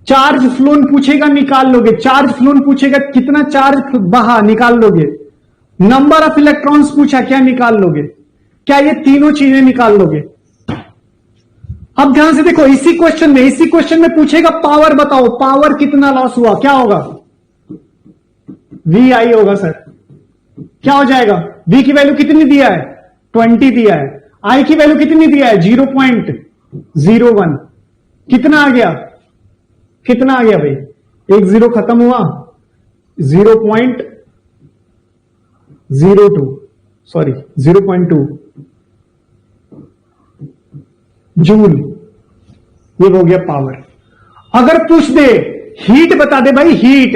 चार्ज फ्लोन पूछेगा निकाल लोगे, चार्ज फ्लोन पूछेगा कितना चार्ज बहा निकाल लोगे, नंबर ऑफ इलेक्ट्रॉन्स पूछा क्या निकाल लोगे, क्या ये तीनों चीजें निकाल लोगे? अब ध्यान से देखो, इसी क्वेश्चन में पूछेगा पावर बताओ, पावर कितना लॉस हुआ, क्या होगा, वी आई होगा सर। क्या हो जाएगा, V की वैल्यू कितनी दिया है, 20 दिया है, I की वैल्यू कितनी दिया है, 0.01, कितना आ गया, कितना आ गया भाई, 1 0 खत्म हुआ, 0.02 सॉरी 0.2 जूल, ये हो गया पावर। अगर पूछ दे हीट बता दे भाई, हीट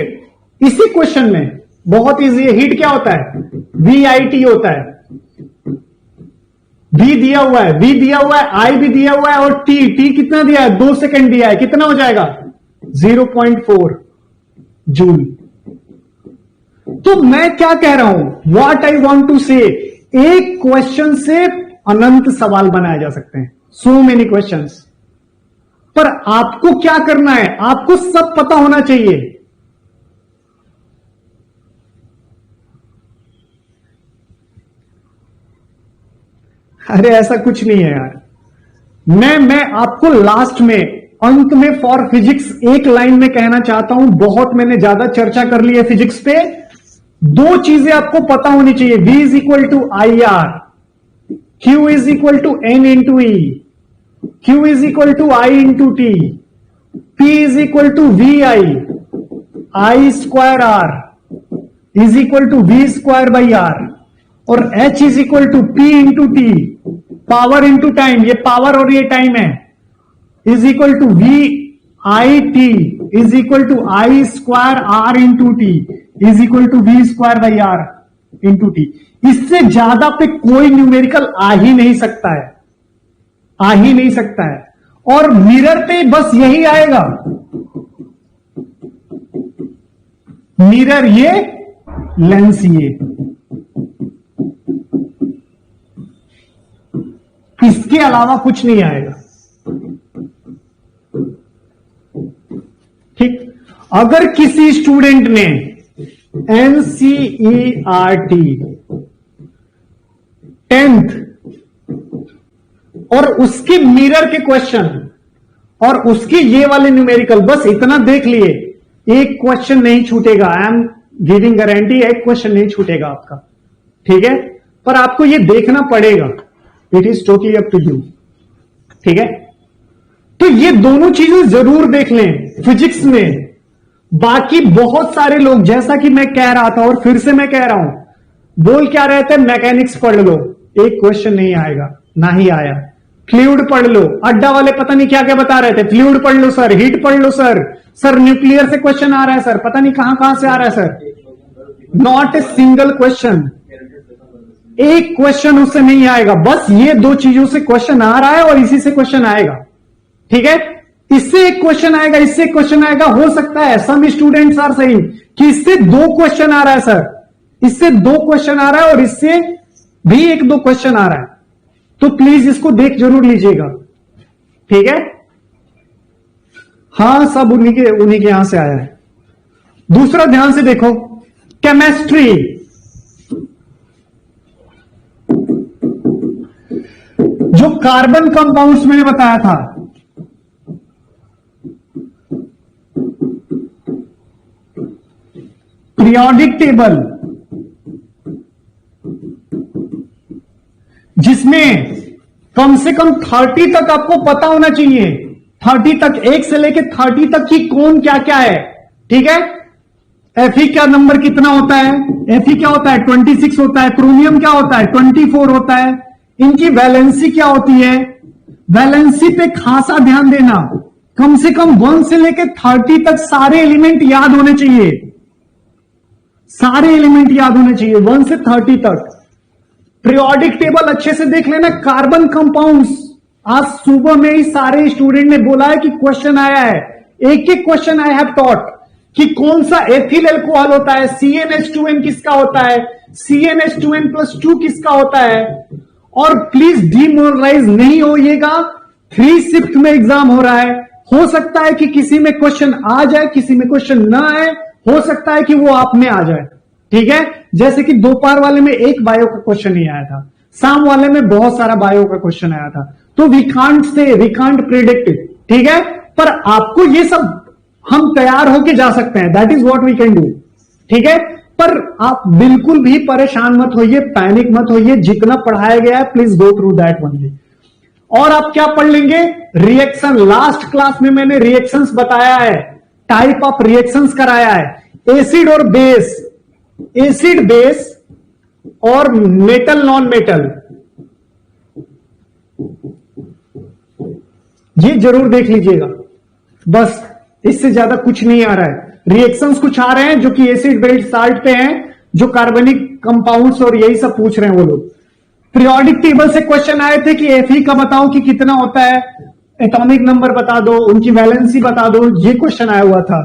इसी क्वेश्चन में बहुत इजी है। हीट क्या होता है, VIT होता है, V दिया हुआ है, V दिया हुआ है, I भी दिया हुआ है, और T कितना दिया है, 2 सेकेंड दिया है, कितना हो जाएगा 0.4 जूल। तो मैं क्या कह रहा हूं, व्हाट आई वांट टू से, एक क्वेश्चन से अनंत सवाल बनाए जा सकते हैं, सो मेनी क्वेश्चंस। पर आपको क्या करना है, आपको सब पता होना चाहिए। अरे ऐसा कुछ नहीं है यार, मैं आपको लास्ट में, अंत में फॉर फिजिक्स एक लाइन में कहना चाहता हूं। बहुत मैंने ज्यादा चर्चा कर ली है फिजिक्स पे, 2 चीजें आपको पता होनी चाहिए, V is equal to I R, Q is equal to N into E, Q is equal to I into T, P is equal to V I square R is equal to V square by R. और h is equal to P into T, power into time, ये power और ये time है, is equal to V I T is equal to I square R into T is equal to V square by R into T. इससे ज्यादा पे कोई numerical आ ही नहीं सकता है, आ ही नहीं सकता है। और मिरर पे बस यही आएगा, मिरर ये, लेंस ये, इसके अलावा कुछ नहीं आएगा। ठीक, अगर किसी स्टूडेंट ने NCERT 10th और उसके मिरर के क्वेश्चन और उसके ये वाले न्यूमेरिकल बस इतना देख लिए, एक क्वेश्चन नहीं छूटेगा। आई एम गिविंग गारंटी, एक क्वेश्चन नहीं छूटेगा आपका, ठीक है। पर आपको ये देखना पड़ेगा, it is totally up to you, ठीक है। तो ये दोनों चीजें जरूर देख लें फिजिक्स में। बाकी बहुत सारे लोग, जैसा कि मैं कह रहा था और फिर से मैं कह रहा हूं, बोल क्या रहे थे, मैकेनिक्स पढ़ लो, एक क्वेश्चन नहीं आएगा, ना ही आया। फ्लूइड पढ़ लो, अड्डा वाले पता नहीं क्या क्या बता रहे थे, फ्लूइड पढ़ लो सर, हीट पढ़ लो सर, सर न्यूक्लियर से क्वेश्चन आ रहा है सर, पता नहीं कहां कहां से आ रहा है sir, not a single question, एक क्वेश्चन उससे नहीं आएगा। बस ये दो चीजों से क्वेश्चन आ रहा है और इसी से क्वेश्चन आएगा, ठीक है। इससे एक क्वेश्चन आएगा, इससे एक क्वेश्चन आएगा, हो सकता है सम स्टूडेंट्स आर सेइंग कि इससे दो क्वेश्चन आ रहा है सर, इससे दो क्वेश्चन आ रहा है और इससे भी एक दो क्वेश्चन आ रहा है, तो प्लीज इसको देख जरूर लीजिएगा, ठीक है। हां, सब उन्हीं के यहां से आया है। दूसरा ध्यान से देखो, केमिस्ट्री, जो कार्बन कंपाउंड्स मैंने बताया था, पीरियोडिक टेबल, जिसमें कम से कम 30 तक आपको पता होना चाहिए, 30 तक, 1 से लेके 30 तक की कौन क्या क्या है, ठीक है। Fe का नंबर कितना होता है, Fe क्या होता है, 26 होता है, क्रोमियम क्या होता है, 24 होता है, इनकी वैलेंसी क्या होती है, वैलेंसी पे खासा ध्यान देना। कम से कम 1 से लेके 30 तक सारे एलिमेंट याद होने चाहिए, सारे एलिमेंट याद होने चाहिए 1 से 30 तक। पीरियोडिक टेबल अच्छे से देख लेना। कार्बन कंपाउंड्स, आज सुबह में ही सारे स्टूडेंट ने बोला है कि क्वेश्चन आया है, एक एक क्वेश्चन आई हैव टॉट कि कौन सा एथिल अल्कोहल होता है, CnH2n किसका होता है, CnH2n+2 किसका होता है। और प्लीज डिमोरलाइज नहीं होइएगा, 3 शिफ्ट में एग्जाम हो रहा है, हो सकता है कि किसी में क्वेश्चन आ जाए, किसी में क्वेश्चन ना आए, हो सकता है कि वो आप में आ जाए, ठीक है। जैसे कि दोपहर वाले में एक बायो का क्वेश्चन नहीं आया था, शाम वाले में बहुत सारा बायो का क्वेश्चन आया था, तो वी कांट प्रिडिक्ट, ठीक है। पर आपको ये सब हम तैयार होके जा सकते हैं, that is what we can do, ठीक है। पर आप बिल्कुल भी परेशान मत होइए, पैनिक मत होइए, जितना पढ़ाया गया है please go through that only. और आप क्या पढ़ लेंगे, रिएक्शन, लास्ट क्लास में मैंने रिएक्शंस बताया है, टाइप ऑफ रिएक्शंस कराया है, एसिड और बेस, एसिड बेस और मेटल नॉन मेटल, ये जरूर देख लीजिएगा। बस इससे ज्यादा कुछ नहीं आ रहा है। रिएक्शंस कुछ आ रहे हैं जो कि एसिड बेस्ड साल्ट पे हैं, जो कार्बनिक कंपाउंड्स और यही सब पूछ रहे हैं वो लोग। पीरियोडिक टेबल से क्वेश्चन आए थे कि Fe का बताओ कि कितना होता है, एटॉमिक नंबर बता दो, उनकी वैलेंसी बता दो, ये क्वेश्चन आया हुआ था।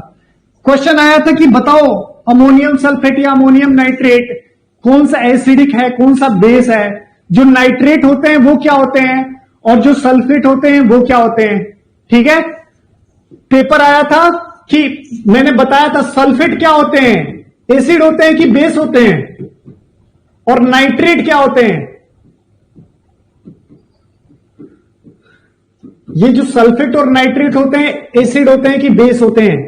क्वेश्चन आया था कि बताओ अमोनियम सल्फेट या अमोनियम नाइट्रेट कौन सा एसिडिक है, कौन सा बेस है। जो नाइट्रेट होते हैं वो क्या होते हैं और जो सल्फेट होते हैं वो क्या होते हैं, ठीक है। पेपर आया था कि मैंने बताया था सल्फेट क्या होते हैं, एसिड होते हैं कि बेस होते हैं, और नाइट्रेट क्या होते हैं। ये जो सल्फेट और नाइट्रेट होते हैं, एसिड होते हैं कि बेस होते हैं,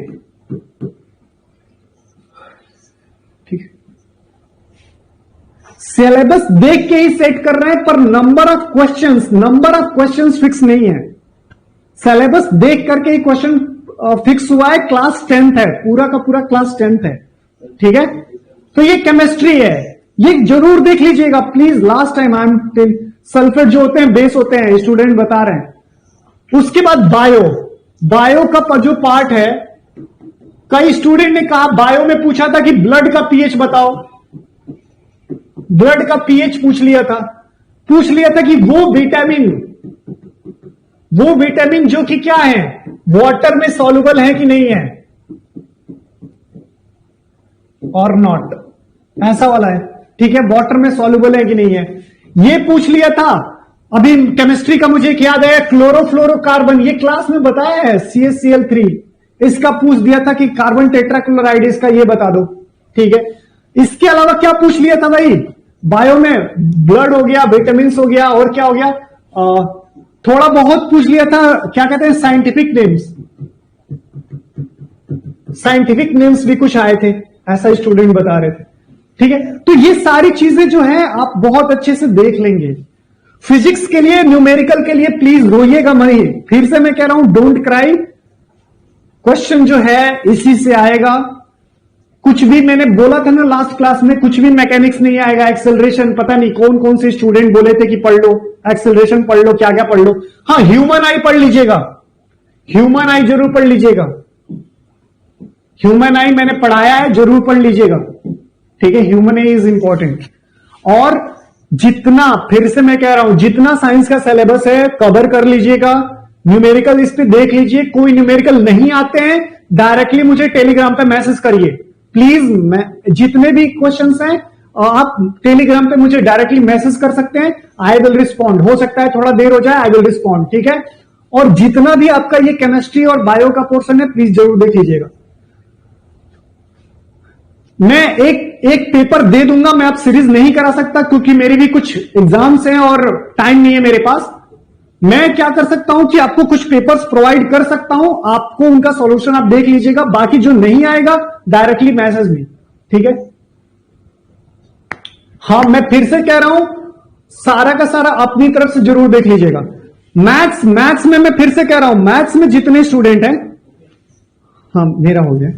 ठीक है। सिलेबस देख के ही सेट कर रहे हैं, पर नंबर ऑफ क्वेश्चंस फिक्स नहीं है। सिलेबस देख करके ही क्वेश्चन फिक्स हुआ है। क्लास 10th है, पूरा का पूरा क्लास 10th है, ठीक है। तो ये केमिस्ट्री है, ये जरूर देख लीजिएगा please. Last time I am sulphate जो होते हैं बेस होते हैं, स्टूडेंट बता रहे हैं। उसके बाद बायो का जो पार्ट है, कई स्टूडेंट ने कहा, बायो में पूछा था कि ब्लड का पीएच बताओ, ब्लड का पीएच पूछ लिया था कि वो विटामिन जो कि क्या है, वाटर में सॉल्युबल है कि नहीं है, और नॉट, ऐसा वाला है, ठीक है, वाटर में सॉल्युबल है कि नहीं है, ये पूछ लिया था। अभी केमिस्ट्री का मुझे याद है, क्लोरोफ्लोरोकार्बन, ये क्लास में बताया है, CaCl3, इसका पूछ दिया था कि कार्बन टेट्राक्लोराइड, इसका ये बता दो, ठीक है। इसके अलावा क्या पूछ लिया था भाई, बायो में ब्लड हो गया, विटामिन हो गया, और क्या हो गया, थोड़ा बहुत पूछ लिया था, क्या कहते हैं, साइंटिफिक नेम्स भी कुछ आए थे, ऐसा स्टूडेंट बता रहे थे, ठीक है। तो ये सारी चीजें जो है आप बहुत अच्छे से देख लेंगे। फिजिक्स के लिए, न्यूमेरिकल के लिए प्लीज रोइएगा मत, फिर से मैं कह रहा हूं, डोंट क्राई, क्वेश्चन जो है इसी से आएगा। कुछ भी मैंने बोला था ना लास्ट क्लास में, कुछ भी मैकेनिक्स नहीं आएगा, एक्सेलरेशन, पता नहीं कौन कौन से स्टूडेंट बोले थे कि पढ़ लो एक्सेलरेशन, पढ़ लो, क्या क्या पढ़ लो। हाँ, ह्यूमन आई पढ़ लीजिएगा, ह्यूमन आई जरूर पढ़ लीजिएगा, ह्यूमन आई मैंने पढ़ाया है, जरूर पढ़ लीजिएगा, ठीक है। Human I is important. और जितना, फिर से मैं कह रहा हूं, जितना साइंस का सिलेबस है कवर कर लीजिएगा। न्यूमेरिकल इस पे देख लीजिए, कोई न्यूमेरिकल नहीं आते हैं डायरेक्टली मुझे टेलीग्राम पे मैसेज करिए प्लीज। मैं जितने भी क्वेश्चंस हैं आप टेलीग्राम पे मुझे डायरेक्टली मैसेज कर सकते हैं, आई विल रिस्पॉन्ड। हो सकता है थोड़ा देर हो जाए, आई विल रिस्पॉन्ड, ठीक है। और जितना भी आपका ये केमिस्ट्री और बायो का पोर्शन है प्लीज जरूर देख लीजिएगा। मैं एक पेपर दे दूंगा, मैं अब सीरीज नहीं करा सकता क्योंकि मेरी भी कुछ एग्जाम्स हैं और टाइम नहीं है मेरे पास। मैं क्या कर सकता हूं कि आपको कुछ पेपर्स प्रोवाइड कर सकता हूं, आपको उनका सॉल्यूशन आप देख लीजिएगा, बाकी जो नहीं आएगा डायरेक्टली मैसेज में, ठीक है। हाँ, मैं फिर से कह रहा हूं, सारा का सारा अपनी तरफ से जरूर देख लीजिएगा। मैथ्स में मैं फिर से कह रहा हूं, मैथ्स में जितने स्टूडेंट हैं, हाँ मेरा हो गया,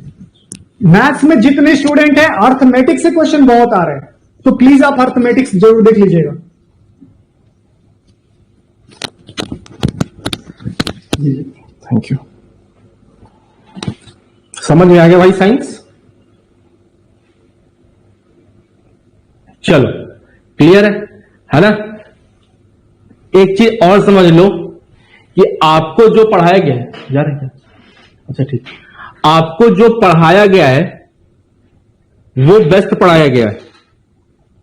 मैथ्स में जितने स्टूडेंट हैं, अर्थमेटिक्स से क्वेश्चन बहुत आ रहे हैं, तो प्लीज आप अर्थमेटिक्स जरूर देख लीजिएगा। Thank you. समझ में आ गया भाई साइंस? चलो, क्लियर है ना। एक चीज और समझ लो कि आपको जो पढ़ाया गया है, जा रहे क्या? अच्छा ठीक, आपको जो पढ़ाया गया है वो बेस्ट पढ़ाया गया है,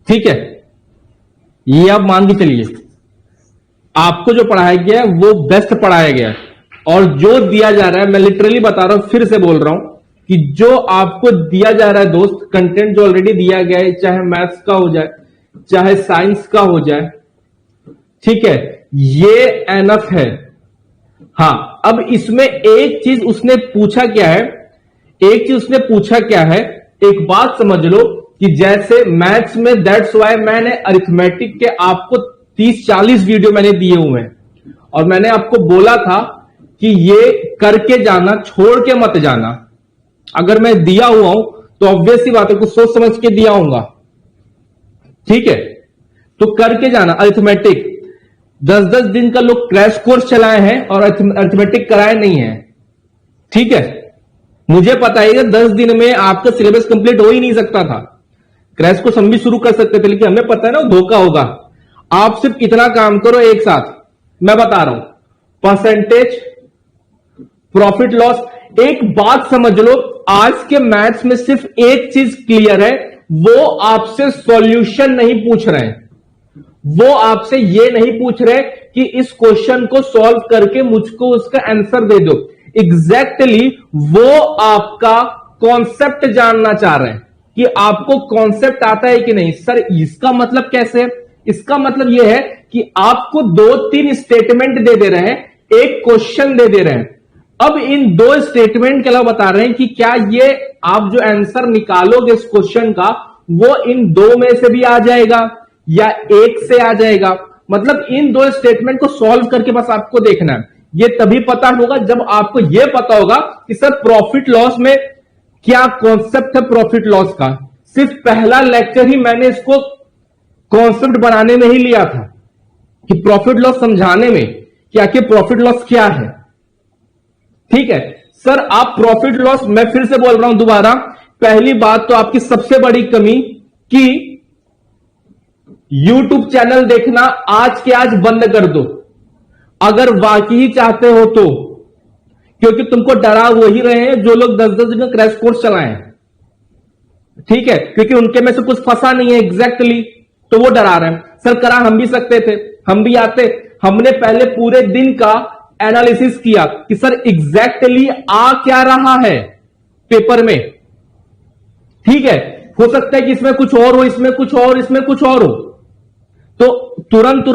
ठीक है। ये आप मान के चलिए, आपको जो पढ़ाया गया है वो बेस्ट पढ़ाया गया है। और जो दिया जा रहा है, मैं लिटरली बता रहा हूं, फिर से बोल रहा हूं कि जो आपको दिया जा रहा है दोस्त, कंटेंट जो ऑलरेडी दिया गया है, चाहे मैथ्स का हो जाए चाहे साइंस का हो जाए, ठीक है, ये एनफ है। हाँ, अब इसमें एक चीज उसने पूछा क्या है, एक बात समझ लो कि जैसे मैथ्स में, दैट्स वाई मैंने अरिथमेटिक के आपको 30-40 वीडियो मैंने दिए हुए हैं, और मैंने आपको बोला था कि ये करके जाना, छोड़ के मत जाना। अगर मैं दिया हुआ हूं तो ऑब्वियस सी बात है, कुछ सोच समझ के दिया होऊंगा, ठीक है। तो करके जाना। अरिथमेटिक 10-10 दिन का लोग क्रैश कोर्स चलाए हैं और अरिथमेटिक कराए नहीं है, ठीक है। मुझे पता है 10 दिन में आपका सिलेबस कंप्लीट हो ही नहीं सकता था। क्रैश कोर्स हम भी शुरू कर सकते थे, लेकिन हमें पता है ना धोखा होगा। आप सिर्फ कितना काम करो एक साथ, मैं बता रहा हूं, परसेंटेज, प्रॉफिट लॉस। एक बात समझ लो, आज के मैथ्स में सिर्फ एक चीज क्लियर है, वो आपसे सॉल्यूशन नहीं पूछ रहे हैं, वो आपसे ये नहीं पूछ रहे कि इस क्वेश्चन को सॉल्व करके मुझको उसका आंसर दे दो। एग्जैक्टली वो आपका कॉन्सेप्ट जानना चाह रहे हैं कि आपको कॉन्सेप्ट आता है कि नहीं। सर इसका मतलब कैसे है? इसका मतलब यह है कि आपको 2-3 स्टेटमेंट दे रहे हैं, एक क्वेश्चन दे रहे हैं। अब इन 2 स्टेटमेंट के अलावा बता रहे हैं कि क्या ये आप जो आंसर निकालोगे इस क्वेश्चन का, वो इन 2 में से भी आ जाएगा या एक से आ जाएगा। मतलब इन 2 स्टेटमेंट को सॉल्व करके बस आपको देखना है। ये तभी पता होगा जब आपको यह पता होगा कि सर प्रॉफिट लॉस में क्या कॉन्सेप्ट है प्रॉफिट लॉस का। सिर्फ पहला लेक्चर ही मैंने इसको कॉन्सेप्ट बनाने में ही लिया था कि प्रॉफिट लॉस समझाने में कि आखिर प्रॉफिट लॉस क्या है। ठीक है सर, आप प्रॉफिट लॉस, मैं फिर से बोल रहा हूं दोबारा, पहली बात तो आपकी सबसे बड़ी कमी कि YouTube चैनल देखना आज के आज बंद कर दो अगर वाकई ही चाहते हो तो, क्योंकि तुमको डरा वही रहे हैं जो लोग 10-10 दिन का क्रैश कोर्स चलाए हैं। ठीक है, क्योंकि उनके में से कुछ फंसा नहीं है एग्जैक्टली, तो वो डरा रहे हैं। सर करा हम भी सकते थे, हम भी आते, हमने पहले पूरे दिन का एनालिसिस किया कि सर एग्जैक्टली आ क्या रहा है पेपर में। ठीक है, हो सकता है कि इसमें कुछ और हो, इसमें कुछ और, इसमें कुछ और हो, तो तुरंत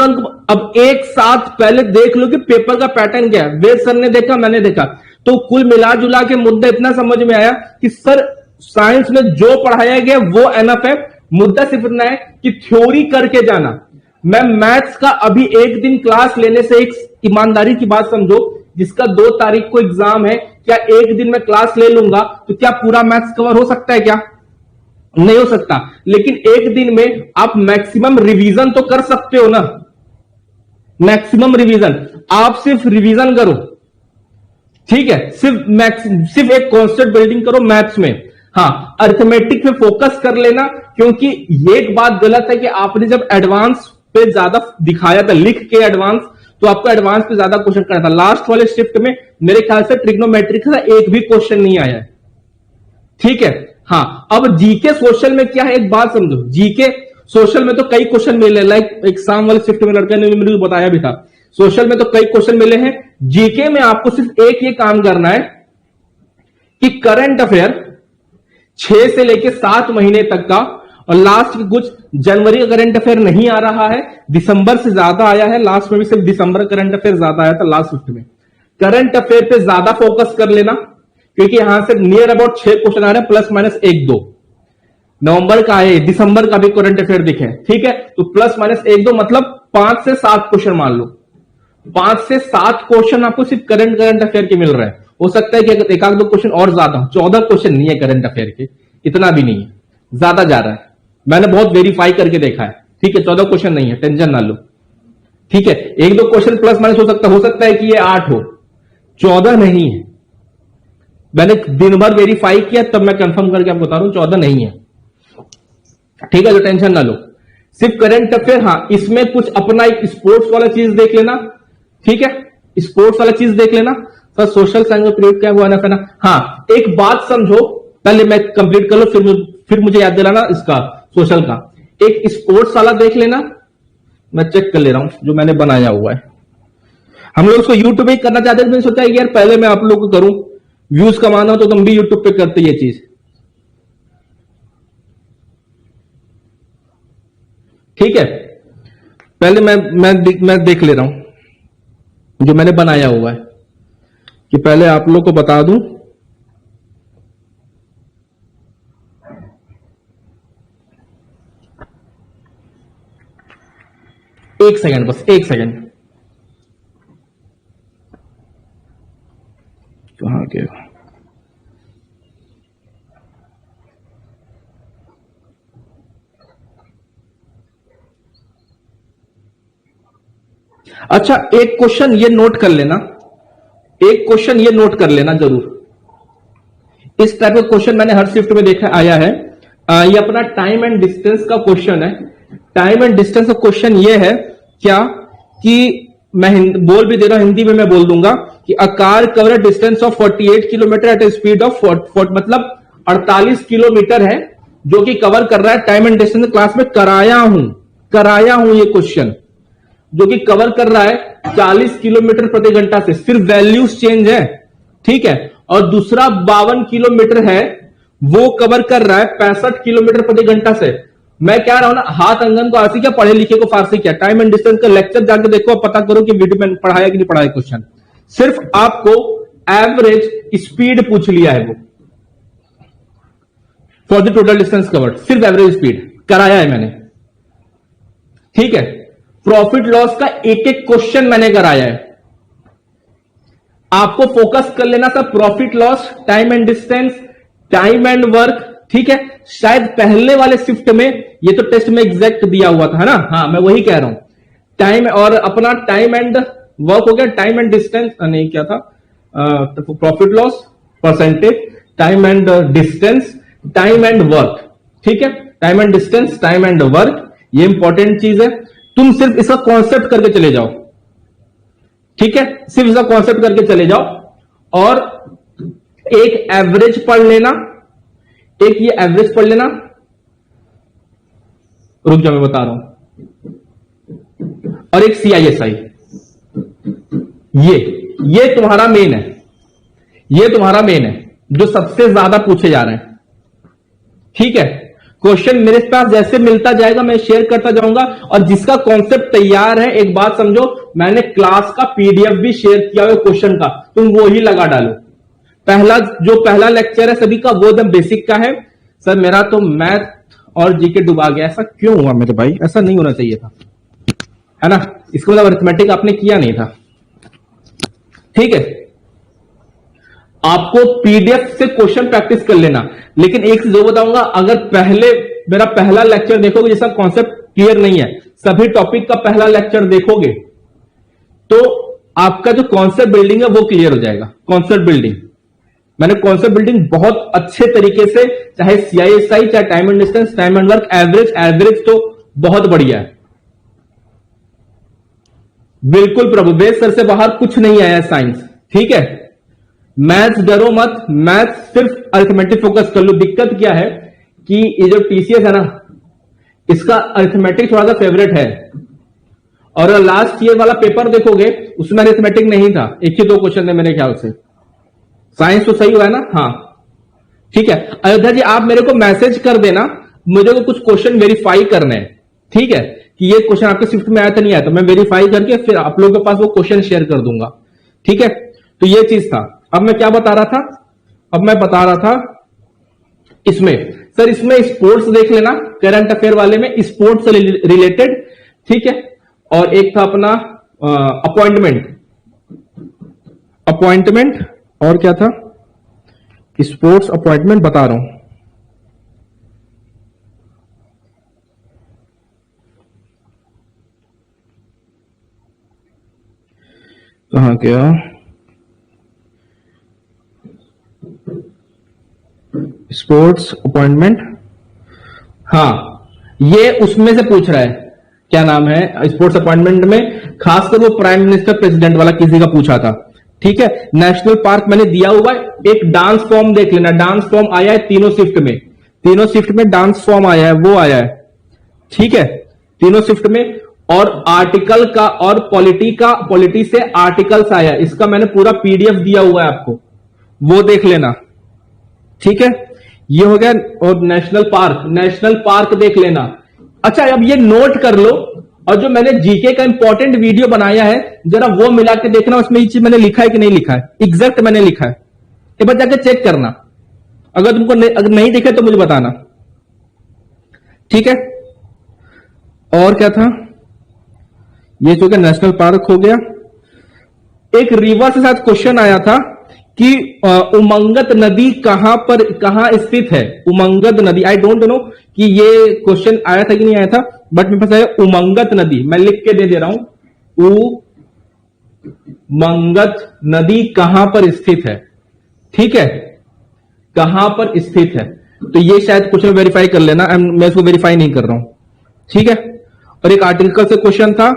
अब एक साथ पहले देख लो कि पेपर का पैटर्न क्या है। वेद सर ने देखा, मैंने देखा, तो कुल मिला जुला के मुद्दा इतना समझ में आया कि सर साइंस में जो पढ़ाया गया वो एनफ है। मुद्दा सिर्फ इतना है कि थ्योरी करके जाना। मैं मैथ्स का अभी एक दिन क्लास लेने से, एक ईमानदारी की बात समझो, जिसका 2 तारीख को एग्जाम है, क्या एक दिन में क्लास ले लूंगा तो क्या पूरा मैथ्स कवर हो सकता है? क्या नहीं हो सकता। लेकिन एक दिन में आप मैक्सिमम रिवीजन तो कर सकते हो ना, मैक्सिमम रिवीजन। आप सिर्फ रिवीजन करो, ठीक है, सिर्फ एक कॉन्सेप्ट बिल्डिंग करो मैथ्स में। हाँ, अरिथमेटिक पे फोकस कर लेना, क्योंकि ये एक बात गलत है कि आपने जब एडवांस पे ज्यादा दिखाया था लिख के एडवांस, तो आपको एडवांस पे ज्यादा क्वेश्चन करना था। लास्ट वाले शिफ्ट में मेरे ख्याल से ट्रिग्नोमेट्रिक का एक भी क्वेश्चन नहीं आया है। ठीक है, हाँ, अब जीके सोशल में क्या है एक बात समझो। जीके सोशल में तो कई क्वेश्चन मिले, लाइक एग्जाम वाले शिफ्ट में लड़के ने मुझे बताया भी था, सोशल में तो कई क्वेश्चन मिले हैं। जीके में आपको सिर्फ एक ये काम करना है कि करंट अफेयर 6 से लेके 7 महीने तक का, और लास्ट की कुछ जनवरी का करंट अफेयर नहीं आ रहा है, दिसंबर से ज्यादा आया है, लास्ट में भी सिर्फ दिसंबर का करंट अफेयर ज्यादा आया था लास्ट शिफ्ट में। करंट अफेयर पे ज्यादा फोकस कर लेना, क्योंकि यहां से नियर अबाउट 6 क्वेश्चन आ रहे हैं, प्लस माइनस 1-2। नवंबर का आए, दिसंबर का भी करंट अफेयर दिखे, ठीक है, तो प्लस माइनस 1-2 मतलब 5 से 7 क्वेश्चन मान लो। 5 से 7 क्वेश्चन आपको सिर्फ करंट अफेयर के मिल रहे हैं। हो सकता है कि एक आध 2 क्वेश्चन और ज्यादा, 14 क्वेश्चन नहीं है करंट अफेयर के, इतना भी नहीं है, ज्यादा जा रहा है, मैंने बहुत वेरीफाई करके देखा है। ठीक है, 14 क्वेश्चन नहीं है, टेंशन ना लो। ठीक है, 1-2 क्वेश्चन प्लस माइनस हो सकता है कि ये 8 हो, 14 नहीं है। मैंने दिन भर वेरीफाई किया, तब मैं कंफर्म करके आपको बता रहा हूं 14 नहीं है। ठीक है, तो टेंशन ना लो, सिर्फ करंट अफेयर। हाँ, इसमें कुछ अपना एक स्पोर्ट्स वाला चीज देख लेना, ठीक है, स्पोर्ट्स वाला चीज देख लेना। सर सोशल साइंस में पीरियड क्या हुआ ना? हाँ, एक बात समझो, पहले मैं कंप्लीट कर लो, फिर मुझे याद दिलाना इसका सोशल का। एक स्पोर्ट्स वाला देख लेना, मैं चेक कर ले रहा हूं जो मैंने बनाया हुआ है। हम लोग उसको यूट्यूब पे करना चाहते थे, मैंने सोचा यार पहले मैं आप लोग को करूं, व्यूज कमाना हो तो तुम भी यूट्यूब पे करते ये चीज। ठीक है, पहले मैं देख ले रहा हूं जो मैंने बनाया हुआ है, कि पहले आप लोग को बता दूं। एक सेकंड, बस 1 सेकंड। कहां गया? अच्छा, एक क्वेश्चन ये नोट कर लेना, एक क्वेश्चन ये नोट कर लेना जरूर। इस टाइप का क्वेश्चन मैंने हर शिफ्ट में देखा आया है। ये अपना टाइम एंड डिस्टेंस का क्वेश्चन है। टाइम एंड डिस्टेंस का क्वेश्चन ये है क्या कि मैं बोल भी दे रहा हूं, हिंदी में मैं बोल दूंगा कि a car cover distance of 48 kilometre at a speed of मतलब 48 किलोमीटर है जो कि कवर कर रहा है। टाइम एंड डिस्टेंस क्लास में कराया हूं ये क्वेश्चन, जो कि कवर कर रहा है 40 किलोमीटर प्रति घंटा से, सिर्फ वैल्यूज चेंज है। ठीक है, और दूसरा 52 किलोमीटर है, वो कवर कर रहा है 65 किलोमीटर प्रति घंटा से। मैं क्या रहा हूं ना, हाथ अंगन को आरसी क्या, पढ़े लिखे को फारसी क्या। टाइम एंड डिस्टेंस का लेक्चर जाके देखो, पता करो कि वीडियो में पढ़ाया कि नहीं पढ़ाया क्वेश्चन। सिर्फ आपको एवरेज स्पीड पूछ लिया है वो, for the total distance covered, सिर्फ एवरेज स्पीड कराया है मैंने। ठीक है, प्रॉफिट लॉस का एक एक क्वेश्चन मैंने कराया है। आपको फोकस कर लेना sir, profit loss, time and distance, time and work, ठीक है, शायद पहले वाले शिफ्ट में ये तो टेस्ट में एग्जैक्ट दिया हुआ था ना, हाँ मैं वही कह रहा हूं। टाइम और अपना टाइम एंड वर्क हो गया, टाइम एंड डिस्टेंस नहीं क्या था, profit loss percentage, time and distance, time and work, ठीक है, time and distance, time and work, ये इंपॉर्टेंट चीज है। तुम सिर्फ इसका कॉन्सेप्ट करके चले जाओ, ठीक है, सिर्फ इसका कॉन्सेप्ट करके चले जाओ और एक एवरेज पढ़ लेना, एक ये एवरेज पढ़ लेना, रुक जाओ मैं बता रहा हूं, और एक CISI, ये तुम्हारा मेन है, ये तुम्हारा मेन है जो सबसे ज्यादा पूछे जा रहे हैं, ठीक है। क्वेश्चन मेरे पास जैसे मिलता जाएगा मैं शेयर करता जाऊंगा, और जिसका कॉन्सेप्ट तैयार है एक बात समझो, मैंने क्लास का PDF भी शेयर किया हुआ क्वेश्चन का, तुम वो ही लगा डालो। पहला लेक्चर है सभी का वो एकदम बेसिक का है। सर मेरा तो मैथ और जीके डुबा गया, ऐसा क्यों हुआ मेरे भाई, ऐसा नहीं होना चाहिए था, है ना, इसको मतलब अरिथमेटिक आपने किया नहीं था, ठीक है। आपको PDF से क्वेश्चन प्रैक्टिस कर लेना, लेकिन एक चीज जो बताऊंगा, अगर मेरा पहला लेक्चर देखोगे जिसका कॉन्सेप्ट क्लियर नहीं है, सभी टॉपिक का पहला लेक्चर देखोगे तो आपका जो कॉन्सेप्ट बिल्डिंग है वो क्लियर हो जाएगा। कॉन्सेप्ट बिल्डिंग मैंने कॉन्सेप्ट बिल्डिंग बहुत अच्छे तरीके से, चाहे CISI, चाहे time and distance, time and work, average तो बहुत बढ़िया है। बिल्कुल प्रभुदेव सर से बाहर कुछ नहीं आया साइंस, ठीक है। मैथ्स डरो मत, मैथ्स सिर्फ अरिथमेटिक फोकस कर लो। दिक्कत क्या है कि ये जो TCS है ना, इसका अरिथमेटिक थोड़ा सा फेवरेट है, और लास्ट ईयर वाला पेपर देखोगे उसमें अरिथमेटिक नहीं था, एक ही 2 क्वेश्चन थे मेरे ख्याल से। साइंस तो सही हुआ है ना, हाँ ठीक है। अयोध्या जी आप मेरे को मैसेज कर देना, मुझे को कुछ क्वेश्चन वेरीफाई करने हैं, ठीक है, कि ये क्वेश्चन आपके शिफ्ट में आया था नहीं आया, तो मैं वेरीफाई करके फिर आप लोगों के पास वो क्वेश्चन शेयर कर दूंगा, ठीक है। तो ये चीज था। अब मैं क्या बता रहा था, अब मैं बता रहा था इसमें, सर इसमें स्पोर्ट्स देख लेना, करंट अफेयर वाले में स्पोर्ट्स से रिलेटेड, ठीक है। और एक था अपना अपॉइंटमेंट, और क्या था, स्पोर्ट्स अपॉइंटमेंट बता रहा हूं, कहां गया, स्पोर्ट्स अपॉइंटमेंट, हाँ ये उसमें से पूछ रहा है, क्या नाम है स्पोर्ट्स अपॉइंटमेंट में, खासकर वो प्राइम मिनिस्टर प्रेसिडेंट वाला किसी का पूछा था, ठीक है। नेशनल पार्क मैंने दिया हुआ है, एक डांस फॉर्म देख लेना, डांस फॉर्म आया है तीनों शिफ्ट में डांस फॉर्म आया है, वो आया है, ठीक है, तीनों शिफ्ट में। और आर्टिकल का और पॉलिटी से आर्टिकल्स आया है, इसका मैंने पूरा PDF दिया हुआ है आपको, वो देख लेना, ठीक है। ये हो गया। और नेशनल पार्क देख लेना। अच्छा अब ये नोट कर लो, और जो मैंने जीके का इंपॉर्टेंट वीडियो बनाया है जरा वो मिला के देखना, उसमें ये चीज मैंने लिखा है कि नहीं लिखा है, एग्जैक्ट मैंने लिखा है, एक बार जाके चेक करना, अगर तुमको अगर नहीं दिखे तो मुझे बताना, ठीक है। और क्या था, ये जो कि नेशनल पार्क हो गया। एक रीवा से साथ क्वेश्चन आया था कि उमंगत नदी कहां स्थित है, उमंगत नदी, आई डोंट नो कि ये क्वेश्चन आया था कि नहीं आया था, बट मेरे पास है उमंगत नदी, मैं लिख के दे रहा हूं, उमंगत नदी कहां पर स्थित है, ठीक है, कहां पर स्थित है। तो ये शायद क्वेश्चन वेरीफाई कर लेना, मैं इसको वेरीफाई नहीं कर रहा हूं, ठीक है। और एक आर्टिकल से क्वेश्चन था,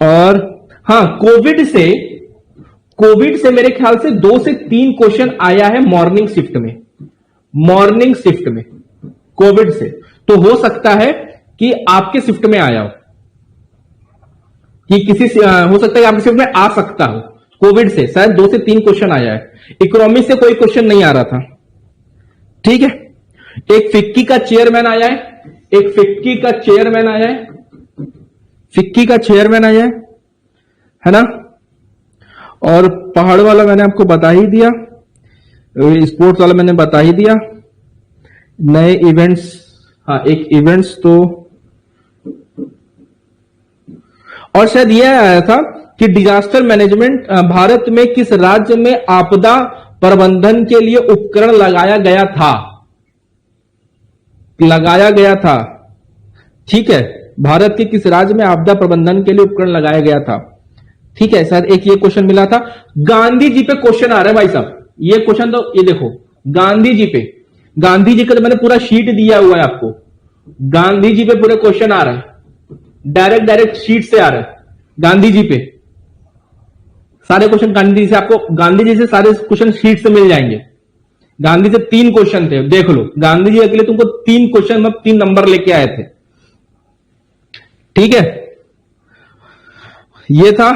और हाँ कोविड से मेरे ख्याल से 2 से 3 क्वेश्चन आया है मॉर्निंग शिफ्ट में कोविड से, तो हो सकता है कि आपके शिफ्ट में आया हो, कि हो सकता है आपके शिफ्ट में आ सकता हो, कोविड से शायद 2 से 3 क्वेश्चन आया है। इकोनॉमी से कोई क्वेश्चन नहीं आ रहा था, ठीक है। एक फिक्की का चेयरमैन आया है ना। और पहाड़ वाला मैंने आपको बता ही दिया, स्पोर्ट्स वाला मैंने बता ही दिया, नए इवेंट्स, हाँ एक इवेंट्स तो, और शायद यह आया था कि डिजास्टर मैनेजमेंट भारत में किस राज्य में आपदा प्रबंधन के लिए उपकरण लगाया गया था, लगाया गया था, ठीक है, भारत के किस राज्य में आपदा प्रबंधन के लिए उपकरण लगाया गया था, ठीक है सर। एक ये क्वेश्चन मिला था, गांधी जी पे क्वेश्चन आ रहा है भाई साहब, ये क्वेश्चन तो ये देखो गांधी जी पे, गांधी जी का तो मैंने पूरा शीट दिया हुआ है आपको, गांधी जी पे पूरे क्वेश्चन आ रहा है, डायरेक्ट शीट से आ रहा है, गांधी जी पे सारे क्वेश्चन, गांधी जी से आपको, गांधी जी से सारे क्वेश्चन शीट से मिल जाएंगे। गांधी से 3 क्वेश्चन थे, देख लो, गांधी जी के लिए तुमको 3 क्वेश्चन में 3 नंबर लेके आए थे, ठीक है, ये था।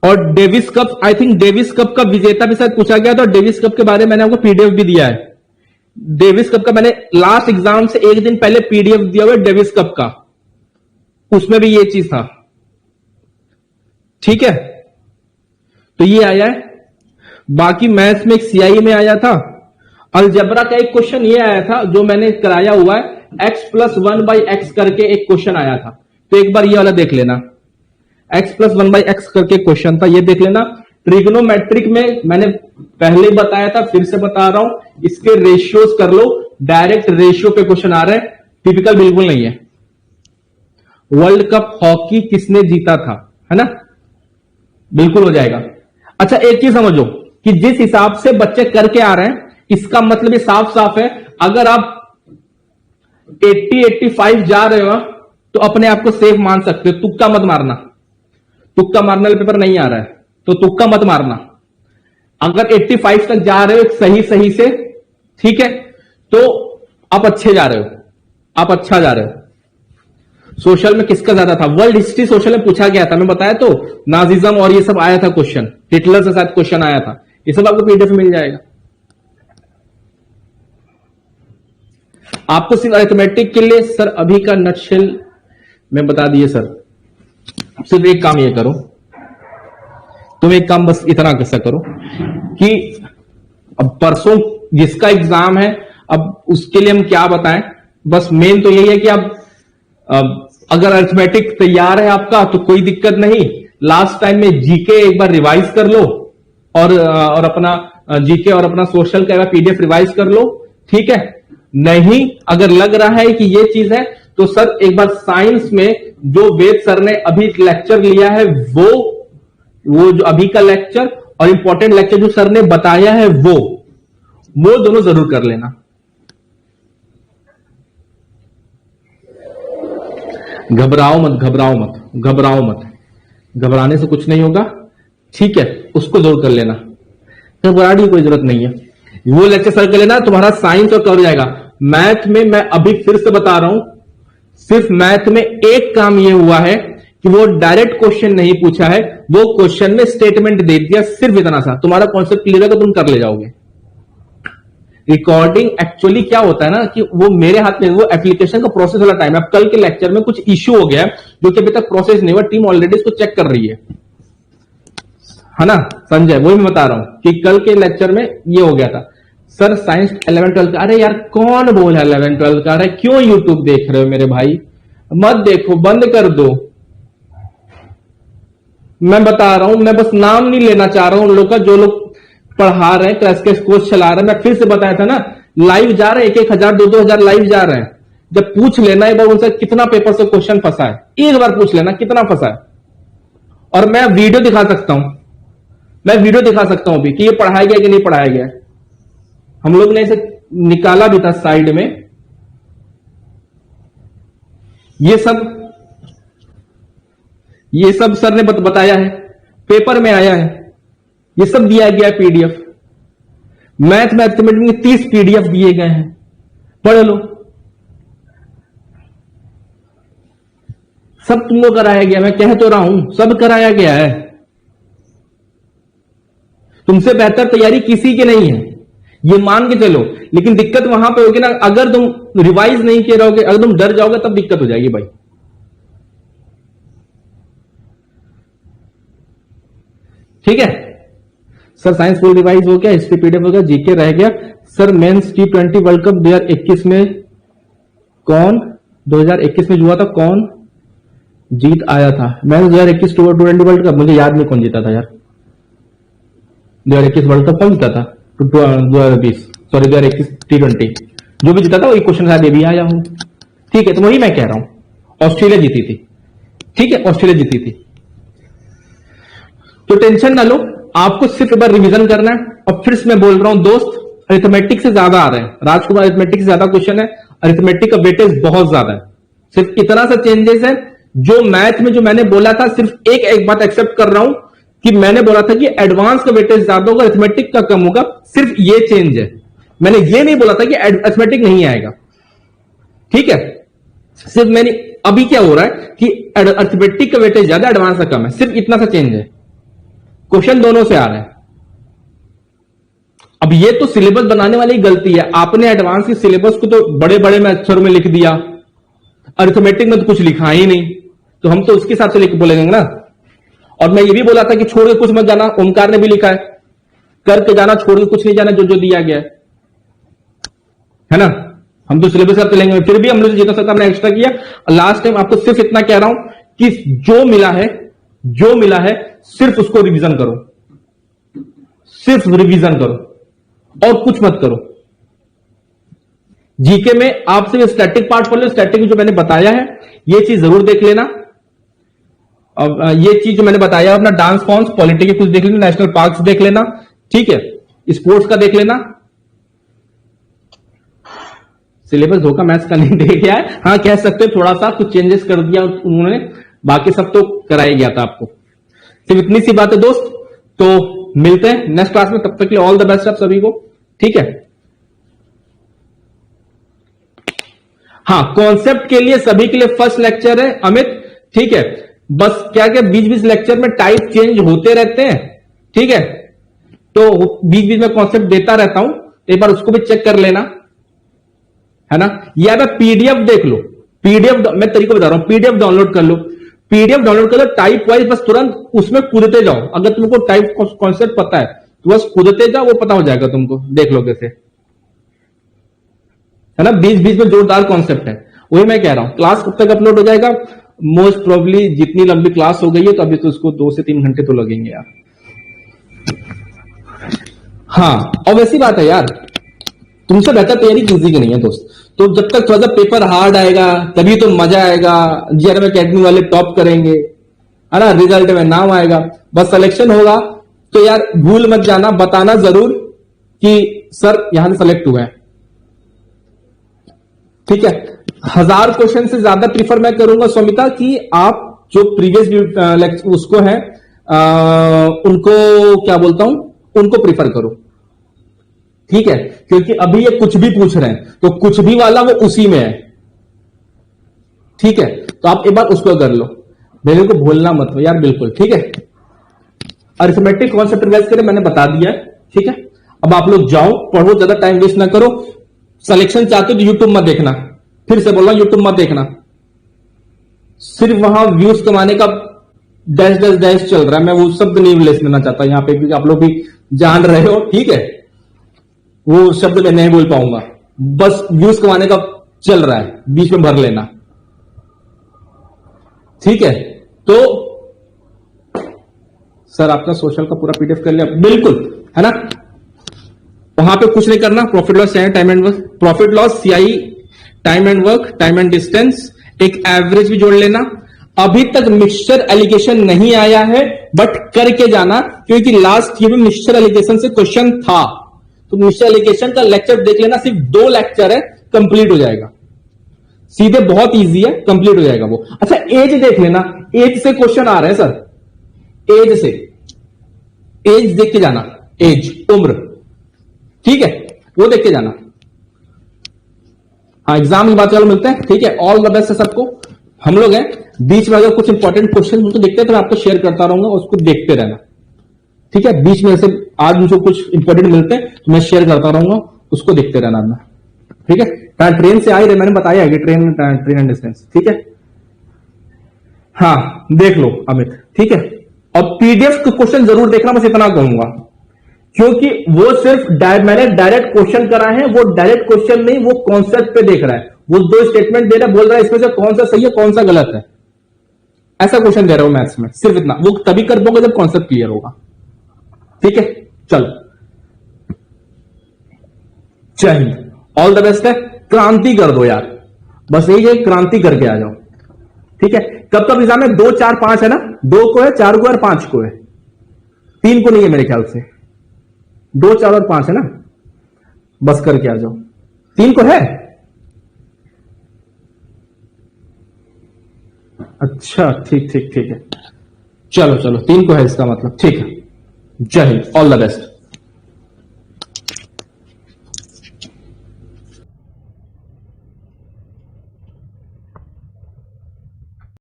और Davis cup, I think Davis cup का विजेता भी शायद पूछा गया था, डेविस कप के बारे में मैंने आपको पीडीएफ भी दिया है। डेविस कप का मैंने लास्ट एग्जाम से एक दिन पहले पीडीएफ दिया हुआ है डेविस कप का, उसमें भी ये चीज था, ठीक है। तो ये आया है। बाकी मैथ्स में एक सीआई में आया था, अलजेब्रा का एक क्वेश्चन ये आया था जो मैंने कराया हुआ है, x+1/x करके एक क्वेश्चन आया था, तो एक बार ये वाला देख लेना, x+1/x करके क्वेश्चन था, ये देख लेना। ट्रिग्नोमेट्रिक में मैंने पहले ही बताया था, फिर से बता रहा हूं, इसके रेशियोज कर लो, डायरेक्ट रेशियो पे क्वेश्चन आ रहा है, टिपिकल बिल्कुल नहीं है। वर्ल्ड कप हॉकी किसने जीता था, है ना, बिल्कुल हो जाएगा। अच्छा एक चीज समझो कि जिस हिसाब से बच्चे करके आ रहे हैं, इसका मतलब ये साफ साफ है, अगर आप 80-85 जा रहे हो तो अपने आप को सेफ मान सकते हो, तुक्का मत मारना, तुक्का मारने वाला पेपर नहीं आ रहा है तो तुक्का मत मारना। अगर 85 तक जा रहे हो सही से, ठीक है, तो आप अच्छे जा रहे हो, आप अच्छा जा रहे हो। सोशल में किसका ज्यादा था, वर्ल्ड हिस्ट्री सोशल में पूछा गया था, मैं बताया तो, नाजिज्म और ये सब आया था क्वेश्चन, हिटलर से शायद क्वेश्चन आया था, ये सब आपको पीडीएफ मिल जाएगा। आपको सिर्फ अरिथमेटिक के लिए सर अभी का नटशेल में बता दिए सर, सिर्फ एक काम ये करो, तुम एक काम बस इतना कैसा करो कि अब परसों जिसका एग्जाम है, अब उसके लिए हम क्या बताएं, बस मेन तो यही है कि आप अगर अरिथमेटिक तैयार है आपका तो कोई दिक्कत नहीं, लास्ट टाइम में जीके एक बार रिवाइज कर लो, और अपना जीके और अपना सोशल का पीडीएफ रिवाइज कर लो, ठीक है। नहीं अगर लग रहा है कि ये चीज है तो सर एक बार साइंस में जो वेद सर ने अभी लेक्चर लिया है, वो जो अभी का लेक्चर और इंपॉर्टेंट लेक्चर जो सर ने बताया है वो दोनों जरूर कर लेना। घबराओ मत, घबराने से कुछ नहीं होगा, ठीक है, उसको जरूर कर लेना, घबराने की कोई जरूरत नहीं है। वो लेक्चर सर कर लेना, तुम्हारा साइंस और कर जाएगा। मैथ में मैं अभी फिर से बता रहा हूं, सिर्फ मैथ में एक काम ये हुआ है कि वो डायरेक्ट क्वेश्चन नहीं पूछा है, वो क्वेश्चन में स्टेटमेंट दे दिया, सिर्फ इतना सा। तुम्हारा कॉन्सेप्ट क्लियर है तो तुम कर ले जाओगे। रिकॉर्डिंग एक्चुअली क्या होता है ना कि वो मेरे हाथ में, वो एप्लीकेशन का प्रोसेस वाला टाइम है। अब कल के लेक्चर में कुछ इश्यू हो गया है जो कि अभी तक प्रोसेस नहीं हुआ, टीम ऑलरेडी इसको चेक कर रही है ना संजय, वही मैं बता रहा हूं कि कल के लेक्चर में ये हो गया था। सर साइंस 11-12 का, अरे यार कौन बोल है 11-12 का, अरे क्यों यूट्यूब देख रहे हो मेरे भाई, मत देखो, बंद कर दो। मैं बता रहा हूं, मैं बस नाम नहीं लेना चाह रहा हूं उन लोग का जो लोग पढ़ा रहे हैं, क्रैश के कोर्स चला रहे हैं। मैं फिर से बताया था ना, लाइव जा रहे हैं, 1,000 2,000 लाइव जा रहे हैं। जब पूछ लेना एक बार उनसे कितना पेपर से क्वेश्चन फंसा है, एक बार पूछ लेना कितना फंसा है, और मैं वीडियो दिखा सकता हूं, अभी कि ये पढ़ाया गया कि नहीं पढ़ाया गया। हम लोग ने इसे निकाला भी था साइड में, ये सब सर ने बताया है, पेपर में आया है, ये सब दिया गया है पीडीएफ। मैथमेटिक्स में 30 पीडीएफ दिए गए हैं, पढ़ लो। सब तुमको कराया गया, मैं कह तो रहा हूं सब कराया गया है। तुमसे बेहतर तैयारी किसी की नहीं है, ये मान के चलो। लेकिन दिक्कत वहां पे होगी ना, अगर तुम रिवाइज नहीं किए रहोगे, अगर तुम डर जाओगे तब दिक्कत हो जाएगी भाई। ठीक है सर, साइंस फुल रिवाइज हो गया, हिस्ट्री पीडीएफ हो गया, जीके रह गया। Sir mains T20 world cup 2021 में कौन 2021 में हुआ था, कौन जीत आया था? मेंस 2021 T20 वर्ल्ड कप मुझे याद नहीं कौन जीता था यार। 2021 वर्ल्ड कप कौन जीता था? 2020 सॉरी 2021 T20 जो भी जीता था वही क्वेश्चन शायद ये भी आया हो। ठीक है, तो वही मैं कह रहा हूं, ऑस्ट्रेलिया जीती थी। ठीक है, ऑस्ट्रेलिया जीती थी। तो टेंशन ना लो, आपको सिर्फ एक बार रिवीजन करना है। और फिर से मैं बोल रहा हूं दोस्त, अरिथमेटिक से ज्यादा आ रहे हैं राजकुमार, अरिथमेटिक से ज्यादा क्वेश्चन है, अरिथमेटिक का वेटेज बहुत ज्यादा है। सिर्फ इतना सा चेंजेस है, जो मैथ में जो मैंने बोला था, सिर्फ एक बात एक्सेप्ट कर रहा हूं कि मैंने बोला था कि एडवांस का वेटेज ज्यादा होगा, अरिथमेटिक का कम होगा, सिर्फ ये चेंज है। मैंने ये नहीं बोला था कि अरिथमेटिक नहीं आएगा। ठीक है, सिर्फ मैंने अभी क्या हो रहा है कि अरिथमेटिक का वेटेज ज्यादा, एडवांस का कम है, सिर्फ इतना सा चेंज है। क्वेश्चन दोनों से आ रहे हैं। अब ये तो सिलेबस बनाने वाली गलती है, आपने एडवांस की सिलेबस को तो बड़े बड़े में अक्षरों में लिख दिया, अरिथमेटिक में तो कुछ लिखा ही नहीं, तो हम तो उसके हिसाब से लिख बोलेंगे ना। और मैं ये भी बोला था कि छोड़ के कुछ मत जाना, ओमकार ने भी लिखा है, करके जाना, छोड़ के कुछ नहीं जाना, जो जो दिया गया है ना। हम तो सिलेबस का चलेंगे, फिर भी हम लोग जितना सकता हमने एक्स्ट्रा किया। लास्ट टाइम आपको सिर्फ इतना कह रहा हूं कि जो मिला है सिर्फ उसको रिवीजन करो, सिर्फ रिवीजन करो और कुछ मत करो। जीके में आप सिर्फ स्टैटिक पार्ट पढ़ लो, स्टैटिक में जो मैंने बताया है ये चीज जरूर देख लेना। अब ये चीज जो मैंने बताया अपना डांस फॉर्म्स, पॉलिटी के कुछ देख लेना, नेशनल पार्क्स देख लेना। ठीक है, स्पोर्ट्स का देख लेना। सिलेबस धोखा मैथ्स का नहीं दे गया है, हाँ कह सकते हो थोड़ा सा कुछ चेंजेस कर दिया उन्होंने, बाकी सब तो कराया गया था आपको। सिर्फ इतनी सी बात है दोस्त। तो मिलते हैं नेक्स्ट क्लास में, तब तक के लिए ऑल द बेस्ट आप सभी को। ठीक है, हाँ कॉन्सेप्ट के लिए सभी के लिए फर्स्ट लेक्चर है अमित। ठीक है, बस क्या क्या बीच बीच लेक्चर में टाइप चेंज होते रहते हैं। ठीक है, तो बीच बीच में कॉन्सेप्ट देता रहता हूं, एक बार उसको भी चेक कर लेना, है ना। या मैं पीडीएफ देख लो, पीडीएफ मैं तरीका बता रहा हूं, पीडीएफ डाउनलोड कर लो, पीडीएफ डाउनलोड कर लो, टाइप वाइज बस तुरंत उसमें कूदते जाओ। अगर तुमको टाइप कॉन्सेप्ट पता है तो बस कूदते जाओ, वो पता हो जाएगा तुमको, देख लो कैसे, है ना। बीच बीच में जोरदार कॉन्सेप्ट है, वही मैं कह रहा हूं। क्लास कब तक अपलोड हो जाएगा? मोस्ट प्रोबेबली जितनी लंबी क्लास हो गई है तो अभी तो उसको 2 से 3 घंटे तो लगेंगे यार। हाँ, और वैसी बात है यार, तुमसे बेहतर तैयारी किसी की नहीं है दोस्त। तो जब तक थोड़ा सा पेपर हार्ड आएगा तभी तो मजा आएगा। जीआरएम एकेडमी वाले टॉप करेंगे, है ना, रिजल्ट में नाम आएगा, बस सिलेक्शन होगा तो यार भूल मत जाना, बताना जरूर कि सर यहां से सेलेक्ट हुए हैं। ठीक है, 1000 क्वेश्चन से ज्यादा प्रीफर मैं करूंगा सौमिता कि आप जो प्रीवियस उसको है उनको क्या बोलता हूं, उनको प्रीफर करो। ठीक है, क्योंकि अभी ये कुछ भी पूछ रहे हैं तो कुछ भी वाला वो उसी में है। ठीक है, तो आप एक बार उसको कर लो, मेरे को भूलना मत यार, बिल्कुल। ठीक है, अरिथमेटिक कॉन्सेप्ट रिवाइज करें, मैंने बता दिया है। ठीक है, अब आप लोग जाओ पढ़ो, ज्यादा टाइम वेस्ट ना करो। सिलेक्शन चाहते हो तो यूट्यूब मत देखना, फिर से बोल रहा हूं यूट्यूब मत देखना, सिर्फ वहां व्यूज कमाने का डैश डैश डैश चल रहा है। मैं वो शब्द नहीं लेना चाहता यहां पे, क्योंकि आप लोग भी जान रहे हो। ठीक है, वो शब्द मैं नहीं बोल पाऊंगा, बस व्यूज कमाने का चल रहा है, बीच में भर लेना। ठीक है, तो सर आपका सोशल का पूरा पीडीएफ कर लिया, बिल्कुल, है ना। वहां पे कुछ नहीं करना, profit loss time and work, profit loss CI time and work, time and distance, एक एवरेज भी जोड़ लेना। अभी तक मिक्सचर एलिगेशन नहीं आया है, बट करके जाना, क्योंकि लास्ट ईयर में मिक्सचर एलिगेशन से क्वेश्चन था। तो मिक्सचर एलिगेशन का लेक्चर देख लेना, सिर्फ 2 लेक्चर है, कंप्लीट हो जाएगा, सीधे बहुत इजी है, कंप्लीट हो जाएगा वो। अच्छा, एज देख लेना, एज से क्वेश्चन आ रहे हैं सर, एज से, एज देख के जाना, एज उम्र। ठीक है, वो देख के जाना। हाँ, एग्जाम की बात चलो मिलते हैं। ठीक है, ऑल द बेस्ट है सबको। हम लोग हैं बीच में अगर कुछ इंपॉर्टेंट क्वेश्चन मुझको देखते हैं तो मैं आपको शेयर करता रहूंगा, उसको देखते रहना। ठीक है, बीच में ऐसे आज मुझको कुछ इंपॉर्टेंट मिलते हैं तो मैं शेयर करता रहूंगा, उसको देखते रहना अपना। ठीक है, ट्रेन से आई रहे, मैंने बताया है कि ट्रेन एंड डिस्टेंस। ठीक है, हाँ देख लो अमित। ठीक है, और पीडीएफ का क्वेश्चन जरूर देखना, बस इतना कहूंगा, क्योंकि वो सिर्फ मैंने डायरेक्ट क्वेश्चन करा है, वो डायरेक्ट क्वेश्चन नहीं, वो कॉन्सेप्ट पे देख रहा है, वो 2 स्टेटमेंट दे रहा है, बोल रहा है इसमें से कौन सा सही है कौन सा गलत है, ऐसा क्वेश्चन दे रहा हूं मैथ्स में। सिर्फ इतना, वो तभी कर पाओगे जब कॉन्सेप्ट क्लियर होगा। ठीक है, चलो, जय हिंद, ऑल द बेस्ट है। क्रांति कर दो यार, बस यही है, क्रांति करके आ जाओ। ठीक है, कब कब एग्जाम में 2 4 5 है ना, 2 को है, 4 को है और 5 को है, 3 को नहीं है मेरे ख्याल से। 2 4 और 5 है ना, बस करके आ जाओ। 3 को है, अच्छा ठीक ठीक ठीक है, चलो चलो 3 को है इसका मतलब, ठीक है। जय हिंद, ऑल द बेस्ट।